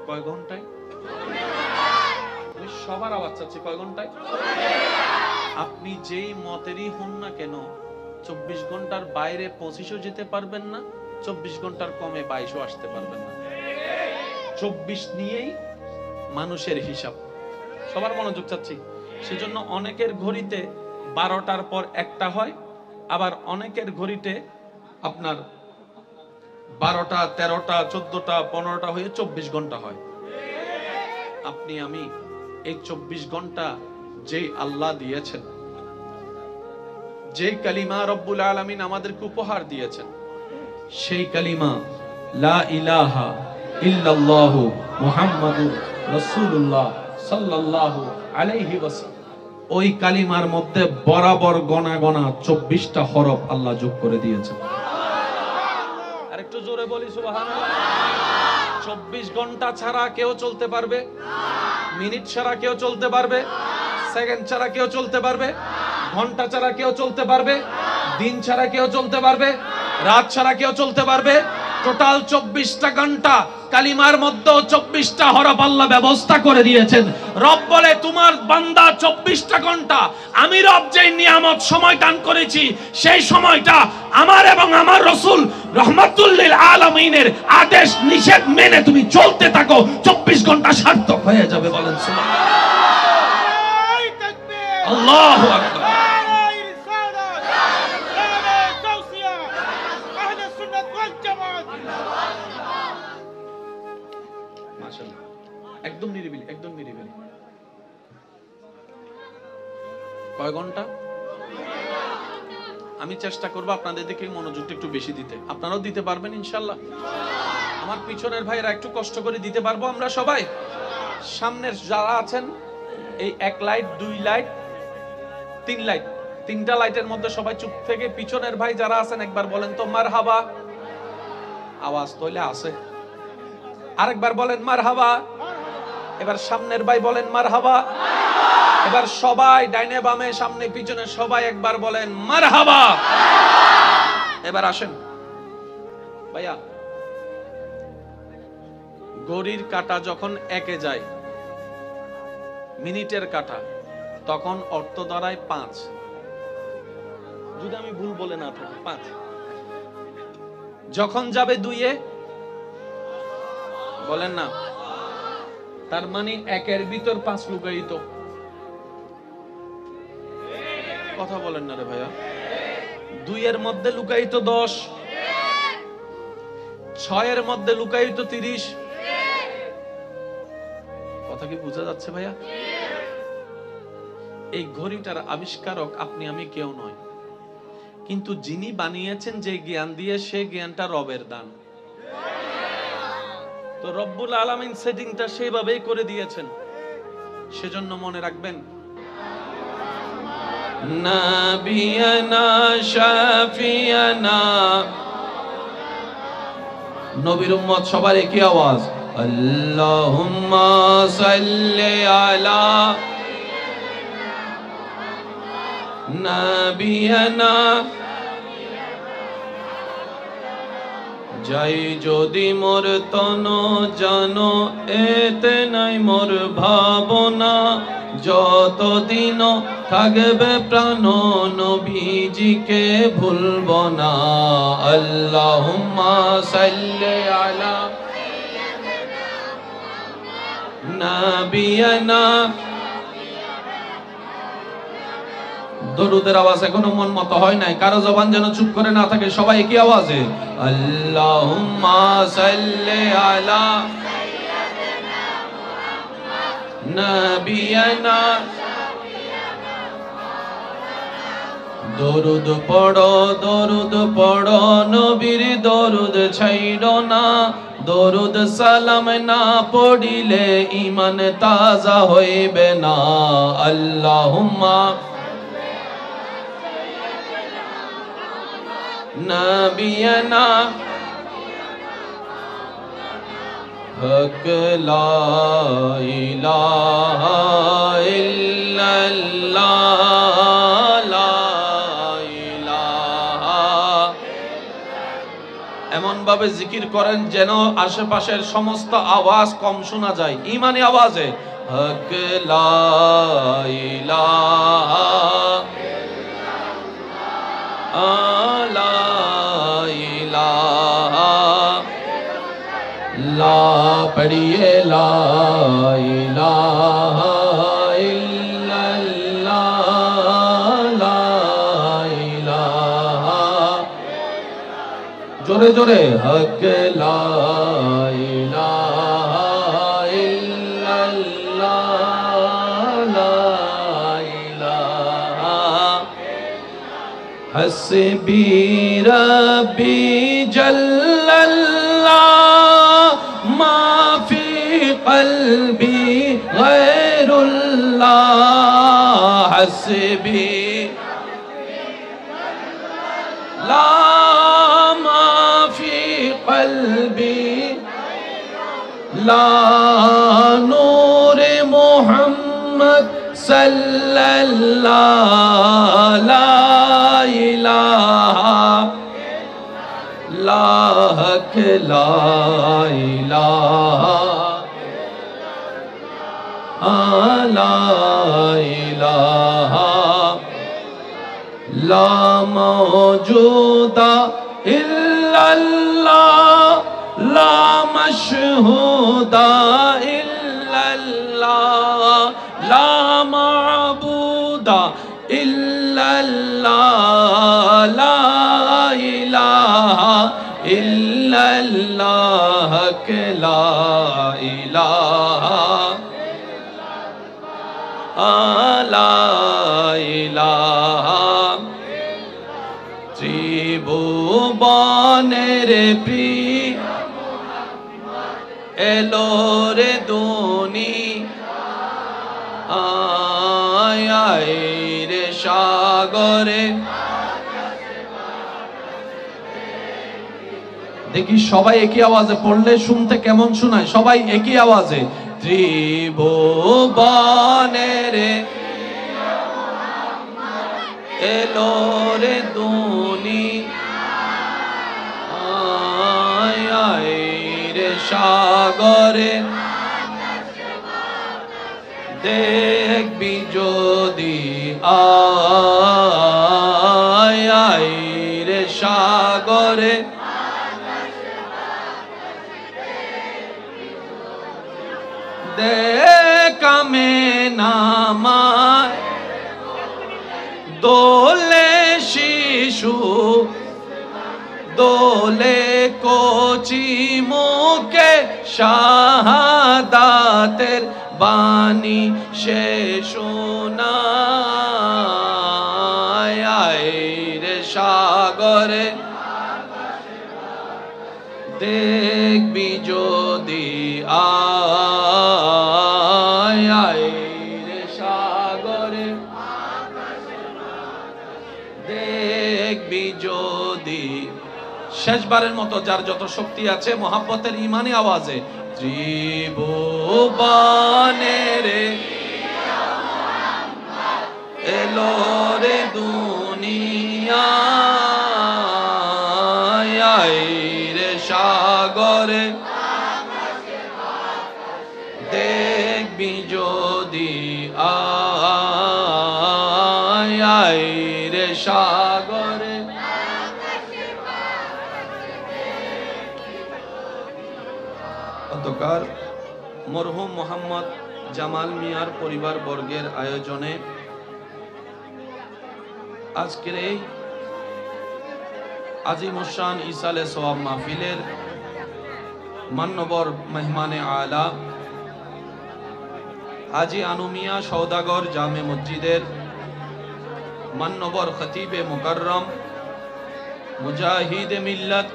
কয় ঘন্টায়? সবার আওয়াজ চাচ্ছি, কয় ঘন্টায়? আপনি যেই মতেরই হন না কেন, 24 ঘন্টার বাইরে 25ও যেতে পারবেন না, 24 ঘন্টার কমে 22ও আসতে পারবেন না। 24 নিয়েই মানুষের হিসাব। সবার মনোযোগ চাচ্ছি। সেজন্য অনেকের ঘড়িতে 12টার পর একটা হয়, আবার অনেকের ঘড়িতে আপনার 12টা, 13টা, 14টা, 15টা হয়ে 24 ঘন্টা হয়। আপনি আমি এই 24 ঘন্টা যেই আল্লাহ দিয়েছেন, যেই কালিমা রব্বুল আলামিন আমাদেরকে উপহার দিয়েছেন, সেই কালিমা লা ইলাহা ইল্লাল্লাহু মুহাম্মাদুর রাসূলুল্লাহ সাল্লাল্লাহু আলাইহি ওয়াসাল্লাম, ওই কালিমার মধ্যে বরাবর গনা গনা 24টা হরফ আল্লাহ যোগ করে দিয়েছেন। আর একটু জোরে বলি সুবহানাল্লাহ। 24 ঘন্টা ছাড়া কেউ চলতে পারবে? মিনিট ছাড়া কেউ চলতে পারবে? সেকেন্ড ছাড়া কেউ চলতে পারবে? ঘন্টা ছাড়া কেউ চলতে পারবে? দিন ছাড়া কেউ চলতে পারবে? রাত ছাড়া কেউ চলতে পারবে? টোটাল 24টা ঘন্টা কালিমার মধ্যে 24টা হরফ আল্লাহ ব্যবস্থা করে দিয়েছেন। রব বলে, তোমার বান্দা 24টা ঘন্টা আমি রব যেই নিয়ামত সময় দান করেছি, সেই সময়টা আমার এবং আমার রাসূল রাহমাতুল লিল আলামিনের আদেশ নিষেধ মেনে তুমি চলতে থাকো, 24 ঘন্টা সার্থক হয়ে যাবে। বলেন সুবহানাল্লাহ। আল্লাহু আকবার। একদম নিরিবিলি, একদম নিরিবিলি। কয় ঘন্টা? আমি চেষ্টা করব আপনাদের দিকে মনোযোগটা একটু বেশি দিতে। আপনারাও দিতে পারবেন ইনশাআল্লাহ। আমার পিছনের ভাইরা একটু কষ্ট করে দিতে পারবো আমরা সবাই? সামনের যারা আছেন, এই 1 লাইট, 2 লাইট, 3 লাইট, 3টা লাইটের মধ্যে সবাই চুপ থেকে পিছনের ভাই যারা আছেন একবার বলেন তো মারহাবা। আওয়াজ তইলে আছে, আরেকবার বলেন মারহাবা। এবার সামনের ভাই বলেন মারহাবা। এবার সবাই ডাইনে বামে সামনে পিছনে সবাই একবার বলেন মারহাবা। এবার আসেন ভাইয়া, ঘড়ির কাঁটা যখন একে যায়, মিনিটের কাঁটা, তখন অর্থ দাঁড়ায় 5। যদি আমি ভুল বলে না থাকি 5। যখন যাবে 2-এ, বলেন না, তার মানে 1-এর ভিতর 5 লুকায়িত। কথা বলেন না রে ভাইয়া। 2-এর মধ্যে লুকায়িত 10, 6-এর মধ্যে লুকায়িত 30। কথা কি বোঝা যাচ্ছে ভাইয়া? এই ঘড়িটার আবিষ্কারক আপনি আমি কেউ নয়। কিন্তু যিনি বানিয়েছেন যে জ্ঞান দিয়ে, সে জ্ঞানটা রবের দান। তো রব্বুল আলামিন সেটিংটা সেইভাবেই করে দিয়েছেন। সেজন্য মনে রাখবেন, নাবিয়ানা শাফিয়ানা, নবীর উম্মত সবার একই আওয়াজ, আল্লাহুম্মা সাল্লি আলা নাবিয়ানা। যাই যদি মোর তন জানো, এতে নাই মোর ভাবনা, যতদিন থাকবে প্রাণ নবীজিকে ভুলব না। আল্লাহুম্মা সাল্লি আলা নাবিয়ানা। দরুদের আওয়াজ এখনো মন মতো হয় নাই, কারো জবান যেন চুপ করে না থাকে, সবাই একই আওয়াজে আল্লাহুম্মা সাল্লি আলা নাবিয়ানা। দরুদ পড়ো নবীর দরুদ ছাইড়ো না, দরুদ সালাম না পড়িলে ঈমান তাজা হইবে না। আল্লাহুম্মা নাবিয়ানা। হক লা ইলাহা ইল্লাল্লাহ, লা ইলাহা। এমন ভাবে জিকির করেন যেন আশেপাশের সমস্ত আওয়াজ কম শোনা যায়, ঈমানি আওয়াজে। হক লা ইলাহা লা ইলাহা, লা পড়িয়ে লা ইলাহা ইল্লাল্লাহ, লা ইলাহা। জোরে জোরে হক লা ইলাহা ইল্লাল্লাহ, লা ইলাহা। হাসবি রব্বি জাল্লাল্লাহ, মা ফি কলবি গায়রুল্লাহ। হাসবি লা মা ফি কলবি, লা নূরে মুহাম্মদ সাল্লাল্লাহ, লা ইলাহা লা হক লা ইলাহা লা ইলাহা, লা মওজুদা ইল্লাল্লাহ, লা মাশহুদা ইল্লাল্লাহ, লা মা'বুদা ইল্লাল্লাহ, লা ইলাহা ইল্লাল্লাহ, লা ইলাহা লা ইলাহা। ত্রিভুবনের প্রিয় এলো রে দুনিয়ায় রে সাগরে। দেখি সবাই একই আওয়াজে পড়লে শুনতে কেমন শোনায়, সবাই একই আওয়াজে। ত্রিভুবনের এলো রে দুনিয়ায় রে সাগরে, দেখবি যদি আয় রে সাগরে। দেখামে নামায় দোলে শিশু, দোলে কোচি মুখে শাহাদাতের বাণী সে শোনায় রে যদি আয় আয় রে সাগরে দেখবি যদি। শেষবারের মতো যার যত শক্তি আছে মহাব্বতের ইমানি আওয়াজে ত্রিভুবনের এলো রে দুনিয়ায় রে সাগরে দেখবি যদি আয় রে সাগরে। অতঃকার মরহুম মোহাম্মদ জামাল মিয়ার পরিবার বর্গের আয়োজনে আজকের এই আজিমুশান ইসালে সওয়াব মাহফিলের মান্যবর মেহমানে আলা হাজি আনুমিয়া সওদাগর জামে মসজিদের মান্যবর খতিবে মুকাররম মুজাহিদে মিল্লাত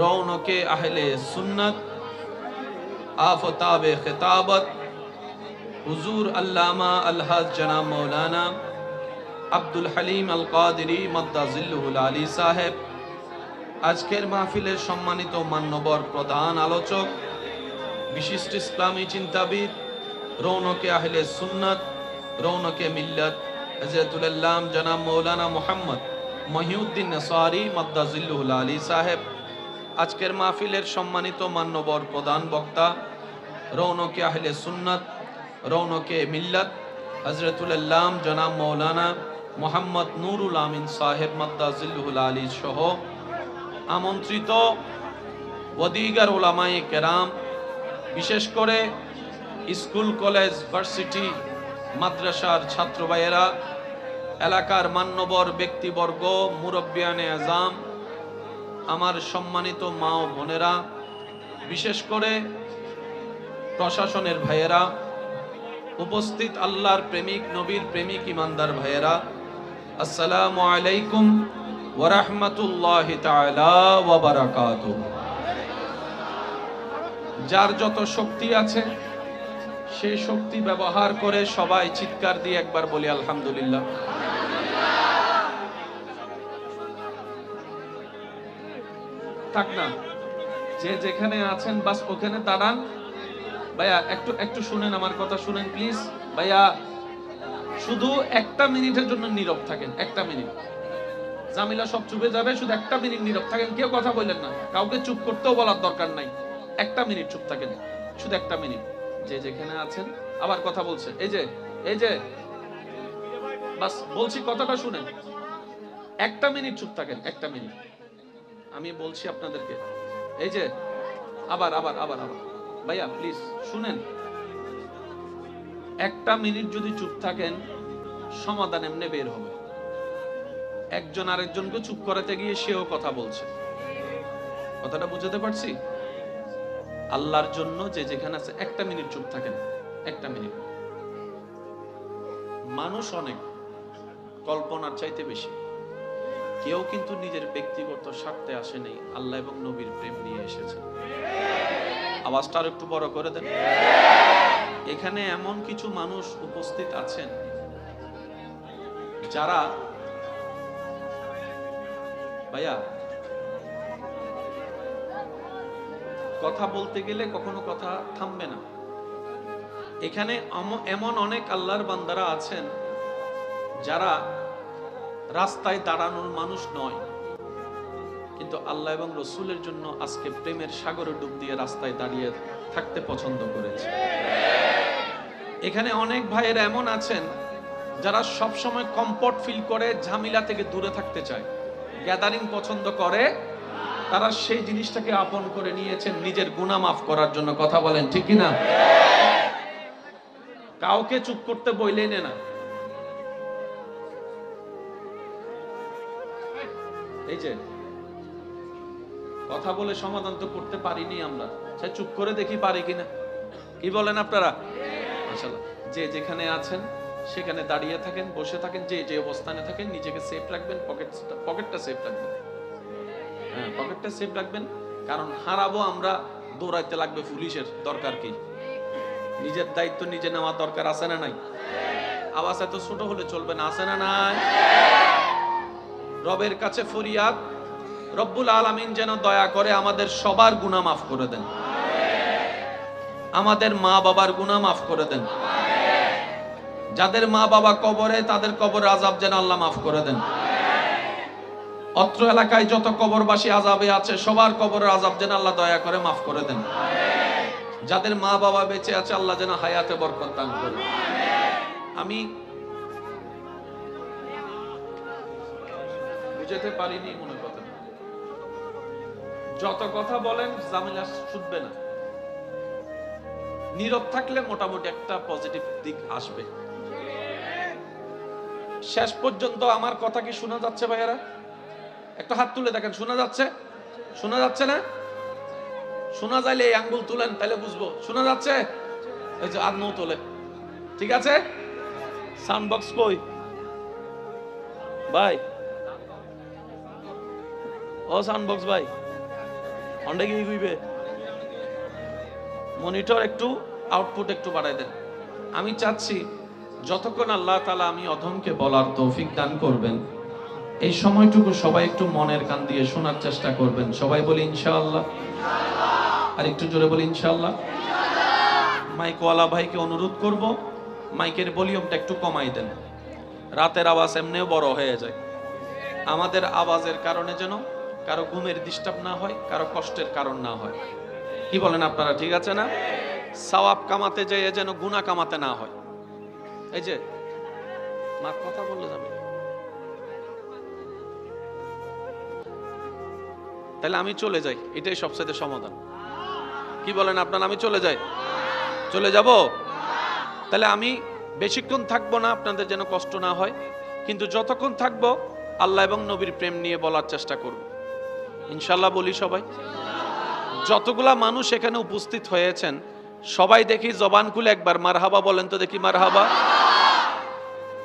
রৌনকে আহলে সুন্নাত आफताब खिताबत हुजूर अल्लामा अलहज जनाब मौलाना अब्दुल हलीम अल कादरी मद्दाजिल्लुहुल आली साहेब आजकेर महफिलेर सम्मानित मान्यवर प्रधान आलोचक विशिष्ट इस्लामी चिंताविद रौनके आहले सुन्नत रौनके मिल्लत हजरतुल अल्लाम जनाब मौलाना मुहम्मद महिउद्दीन नसारी मद्दाजिल्लुहुल आली साहेब आजकेर महफिलेर सम्मानित मान्यवर प्रधान वक्ता रौनके आहले सुन्नत रौनके मिल्लत हजरतुल अल्लाम जनाब मौलाना मोहम्मद नूरुल आमीन साहेब मद्दाजिल्लुहुल आली सह आमंत्रित वदीगार उलामाए केराम विशेष करे स्कूल कलेज भार्सिटी माद्रासार छात्र भाइयेरा एलाकार मान्यवर व्यक्तिवर्ग मुरब्बियाने आज़ाम आमार सम्मानित मा ओ बोनेरा विशेष करे प्रशासनेर भाइयेरा उपस्थित आल्लाहर प्रेमिक नबीर प्रेमिक ईमानदार भाइयेरा अस्सलामु आलैकुम व रहमतुल्लाहि ताआला व बाराकातुहू। जार যত শক্তি আছে সেই শক্তি ব্যবহার করে সবাই চিৎকার দিয়ে একবার বলি আলহামদুলিল্লাহ। থাক না, যে যেখানে আছেন বাস ওখানে দাঁড়ান। ভাইয়া একটু একটু শুনেন, আমার কথা শুনেন প্লিজ। ভাইয়া শুধু একটা মিনিটের জন্য নীরব থাকেন, একটা মিনিট। জামিলা সব চুপে যাবে, শুধু একটা মিনিট নীরব থাকেন, কেউ কথা বললেন না, কাউকে চুপ করতেও বলার দরকার নাই। একটা মিনিট চুপ থাকেন, শুধু একটা মিনিট। যে যেখানে আছেন আবার কথা বলছে, এই যে বাস বলছি, কথাটা শুনেন। একটা মিনিট চুপ থাকেন, একটা মিনিট আমি বলছি আপনাদেরকে। এই যে আবার আবার আবার আবার ভাইয়া প্লিজ শুনেন। একটা মিনিট যদি চুপ থাকেন সমাধান এমনি বের হবে। একজন আরেকজনকে চুপ করাতে গিয়ে সেও কথা বলছে। কথাটা বুঝতে পারছি? আল্লাহর জন্য যে যেখানে আছে একটা মিনিট চুপ থাকেন, একটা মিনিট। মানুষ অনেক, কল্পনার চাইতে বেশি। কেউ কিন্তু নিজের ব্যক্তিগত স্বার্থে আসে নাই, আল্লাহ এবং নবীর প্রেম নিয়ে এসেছে। আওয়াজটা আর একটু বড় করে দেন। এখানে এমন কিছু মানুষ উপস্থিত আছেন যারা, ভাইয়া কথা বলতে গেলে কখনো কথা থামবে না। এখানে এমন অনেক আল্লাহর বান্দারা আছেন যারা রাস্তায় দাঁড়ানোর মানুষ নয়, কিন্তু আল্লাহ এবং রসুলের জন্য আজকে প্রেমের সাগরে ডুব দিয়ে রাস্তায় দাঁড়িয়ে থাকতে পছন্দ করেছে। এখানে অনেক ভাইয়েরা এমন আছেন যারা সব সময় কমফর্ট ফিল করে, ঝামেলা থেকে দূরে থাকতে চায়, গ্যাদারিং পছন্দ করে। তারা সেই জিনিসটাকে আপন করে নিয়েছেন নিজের গুনাহ মাফ করার জন্য। কথা বলেন ঠিক কি না? কাউকে চুপ করতে বইলেই না। এই যে কথা বলে সমাধান তো করতে পারিনি আমরা, সে চুপ করে দেখি পারি কিনা। কি বলেন আপনারা? মাশাআল্লাহ। যে যেখানে আছেন সেখানে দাঁড়িয়ে থাকেন, বসে থাকেন, যে যে অবস্থানে থাকেন নিজেকে সেফ রাখবেন, পকেটটা সেফ রাখবেন। হ্যাঁ, পকেটটা সেফ রাখবেন, কারণ হারাবো আমরা দৌড়াইতে লাগবে পুলিশের দরকার কি? নিজের দায়িত্ব নিজে নেওয়ার দরকার আছে না নাই? আওয়াজ এত ছোট হলে চলবে না, আছে না নাই? রবের কাছে ফরিয়াদ, রব্বুল আলামিন যেন দয়া করে আমাদের সবার গুনাহ মাফ করে দেন, আমাদের মা বাবার গুনাহ মাফ করে দেন, যাদের মা বাবা কবরে তাদের কবরের আযাব যেন আল্লাহ মাফ করে দেন। অত্র এলাকায় যত কবরবাসী আযাবে আছে সবার কবরের আযাব যেন আল্লাহ দয়া করে মাফ করে দেন। যাদের মা বাবা বেঁচে আছে আল্লাহ যেন হায়াতে বরকত দান করেন। আমি বুঝাতে পারিনি মনে কথা, যত কথা বলেন ঝামেলা শুধবে না, নীরব থাকলে মোটামুটি একটা পজিটিভ দিক আসবে। শেষ পর্যন্ত আমার কথা কি শোনা যাচ্ছে ভাইয়ারা? একটা হাত তুলে দেখেন, শোনা যাচ্ছে? শোনা যাচ্ছে না? শোনা যাইলে এই আঙ্গুল তুলেন, তাহলে বুঝবো শোনা যাচ্ছে। এই যে আর নো তোলে, ঠিক আছে? সাউন্ড বক্স কই ভাই? ও সাউন্ড বক্স ভাই অন্ডে কি কইবে? মনিটর একটু আউটপুট একটু বাড়াই দেন। আমি চাচ্ছি যতক্ষণ আল্লাহ তাআলা আমি অধমকে বলার তৌফিক দান করবেন, এই সময়টুকু সবাই একটু মনের কান দিয়ে শোনার চেষ্টা করবেন। সবাই বলি ইনশাআল্লাহ। আর একটু জোরে বলি ইনশাআল্লাহ। মাইকওয়ালা ভাইকে অনুরোধ করব, মাইকের ভলিউমটা একটু কমাই দেন। রাতের আওয়াজ এমনিও বড় হয়ে যায়। আমাদের আওয়াজের কারণে যেন কারো ঘুমের ডিস্টার্ব না হয়, কারো কষ্টের কারণ না হয়। কি বলেন আপনারা? ঠিক আছে না? সওয়াব কামাতে যেয়ে যেন গুনাহ কামাতে না হয়। এই যে মা কথা বললে যাবে, তাহলে আমি চলে যাই, এটাই সবচেয়ে সমাধান। কি বলেন আপনারা? আমি চলে যাই? চলে যাব? তাহলে আমি বেশিক্ষণ থাকবো না, আপনাদের যেন কষ্ট না হয়, কিন্তু যতক্ষণ থাকবো আল্লাহ এবং নবীর প্রেম নিয়ে বলার চেষ্টা করব ইনশাআল্লাহ। বলি সবাই, যতগুলা মানুষ এখানে উপস্থিত হয়েছেন সবাই দেখি জবান খুলে একবার মারহাবা বলেন তো দেখি, মারহাবা।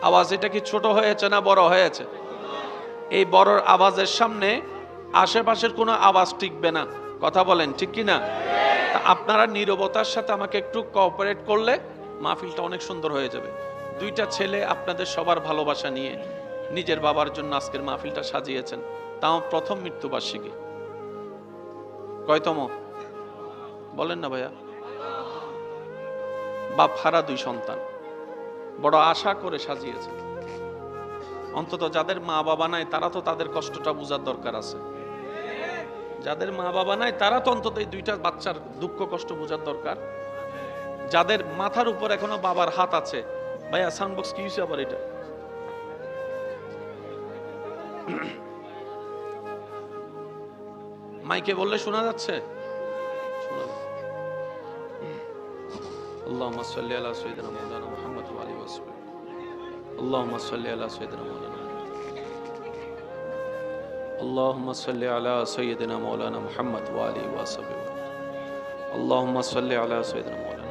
আওয়াজ এটা কি ছোট হয়েছে না বড় হয়েছে? এই বড় আওয়াজের সামনে আশেপাশের কোনো আওয়াজ টিকবে না। কথা বলেন ঠিক কি না? আপনারা নীরবতার সাথে আমাকে একটু কোঅপারেট করলে মাহফিলটা অনেক সুন্দর হয়ে যাবে। দুইটা ছেলে আপনাদের সবার ভালোবাসা নিয়ে নিজের বাবার জন্য আজকের মাহফিলটা সাজিয়েছেন, তাও প্রথম মৃত্যুবার্ষিকী। কয়তম বলেন না ভাইয়া? বাপ হারা দুই সন্তান, বড় আশা করে সাজিয়েছেন। অন্তত যাদের মা বাবা নাই তারা তো তাদের কষ্টটা বোঝার দরকার আছে। যাদের মা বাবা নাই তারা তো অন্তত এই দুইটা বাচ্চার দুঃখ কষ্ট বোঝার দরকার। যাদের মাথার উপর এখনো বাবার হাত আছে, ভাইয়া সাউন্ড বক্স কি হয়েছে আবার এটা? মাইকে বললে শোনা যাচ্ছে? আল্লাহুম্মা সাল্লি আলা সাইয়্যিদিনা মাওলানা মুহাম্মদ ওয়া আলিহি ওয়া সাহবিহি। আল্লাহুম্মা সাল্লি আলা সাইয়্যিদিনা মাওলানা اللهم صل على سيدنا مولانا محمد وآله وصحبه. اللهم صل على سيدنا مولانا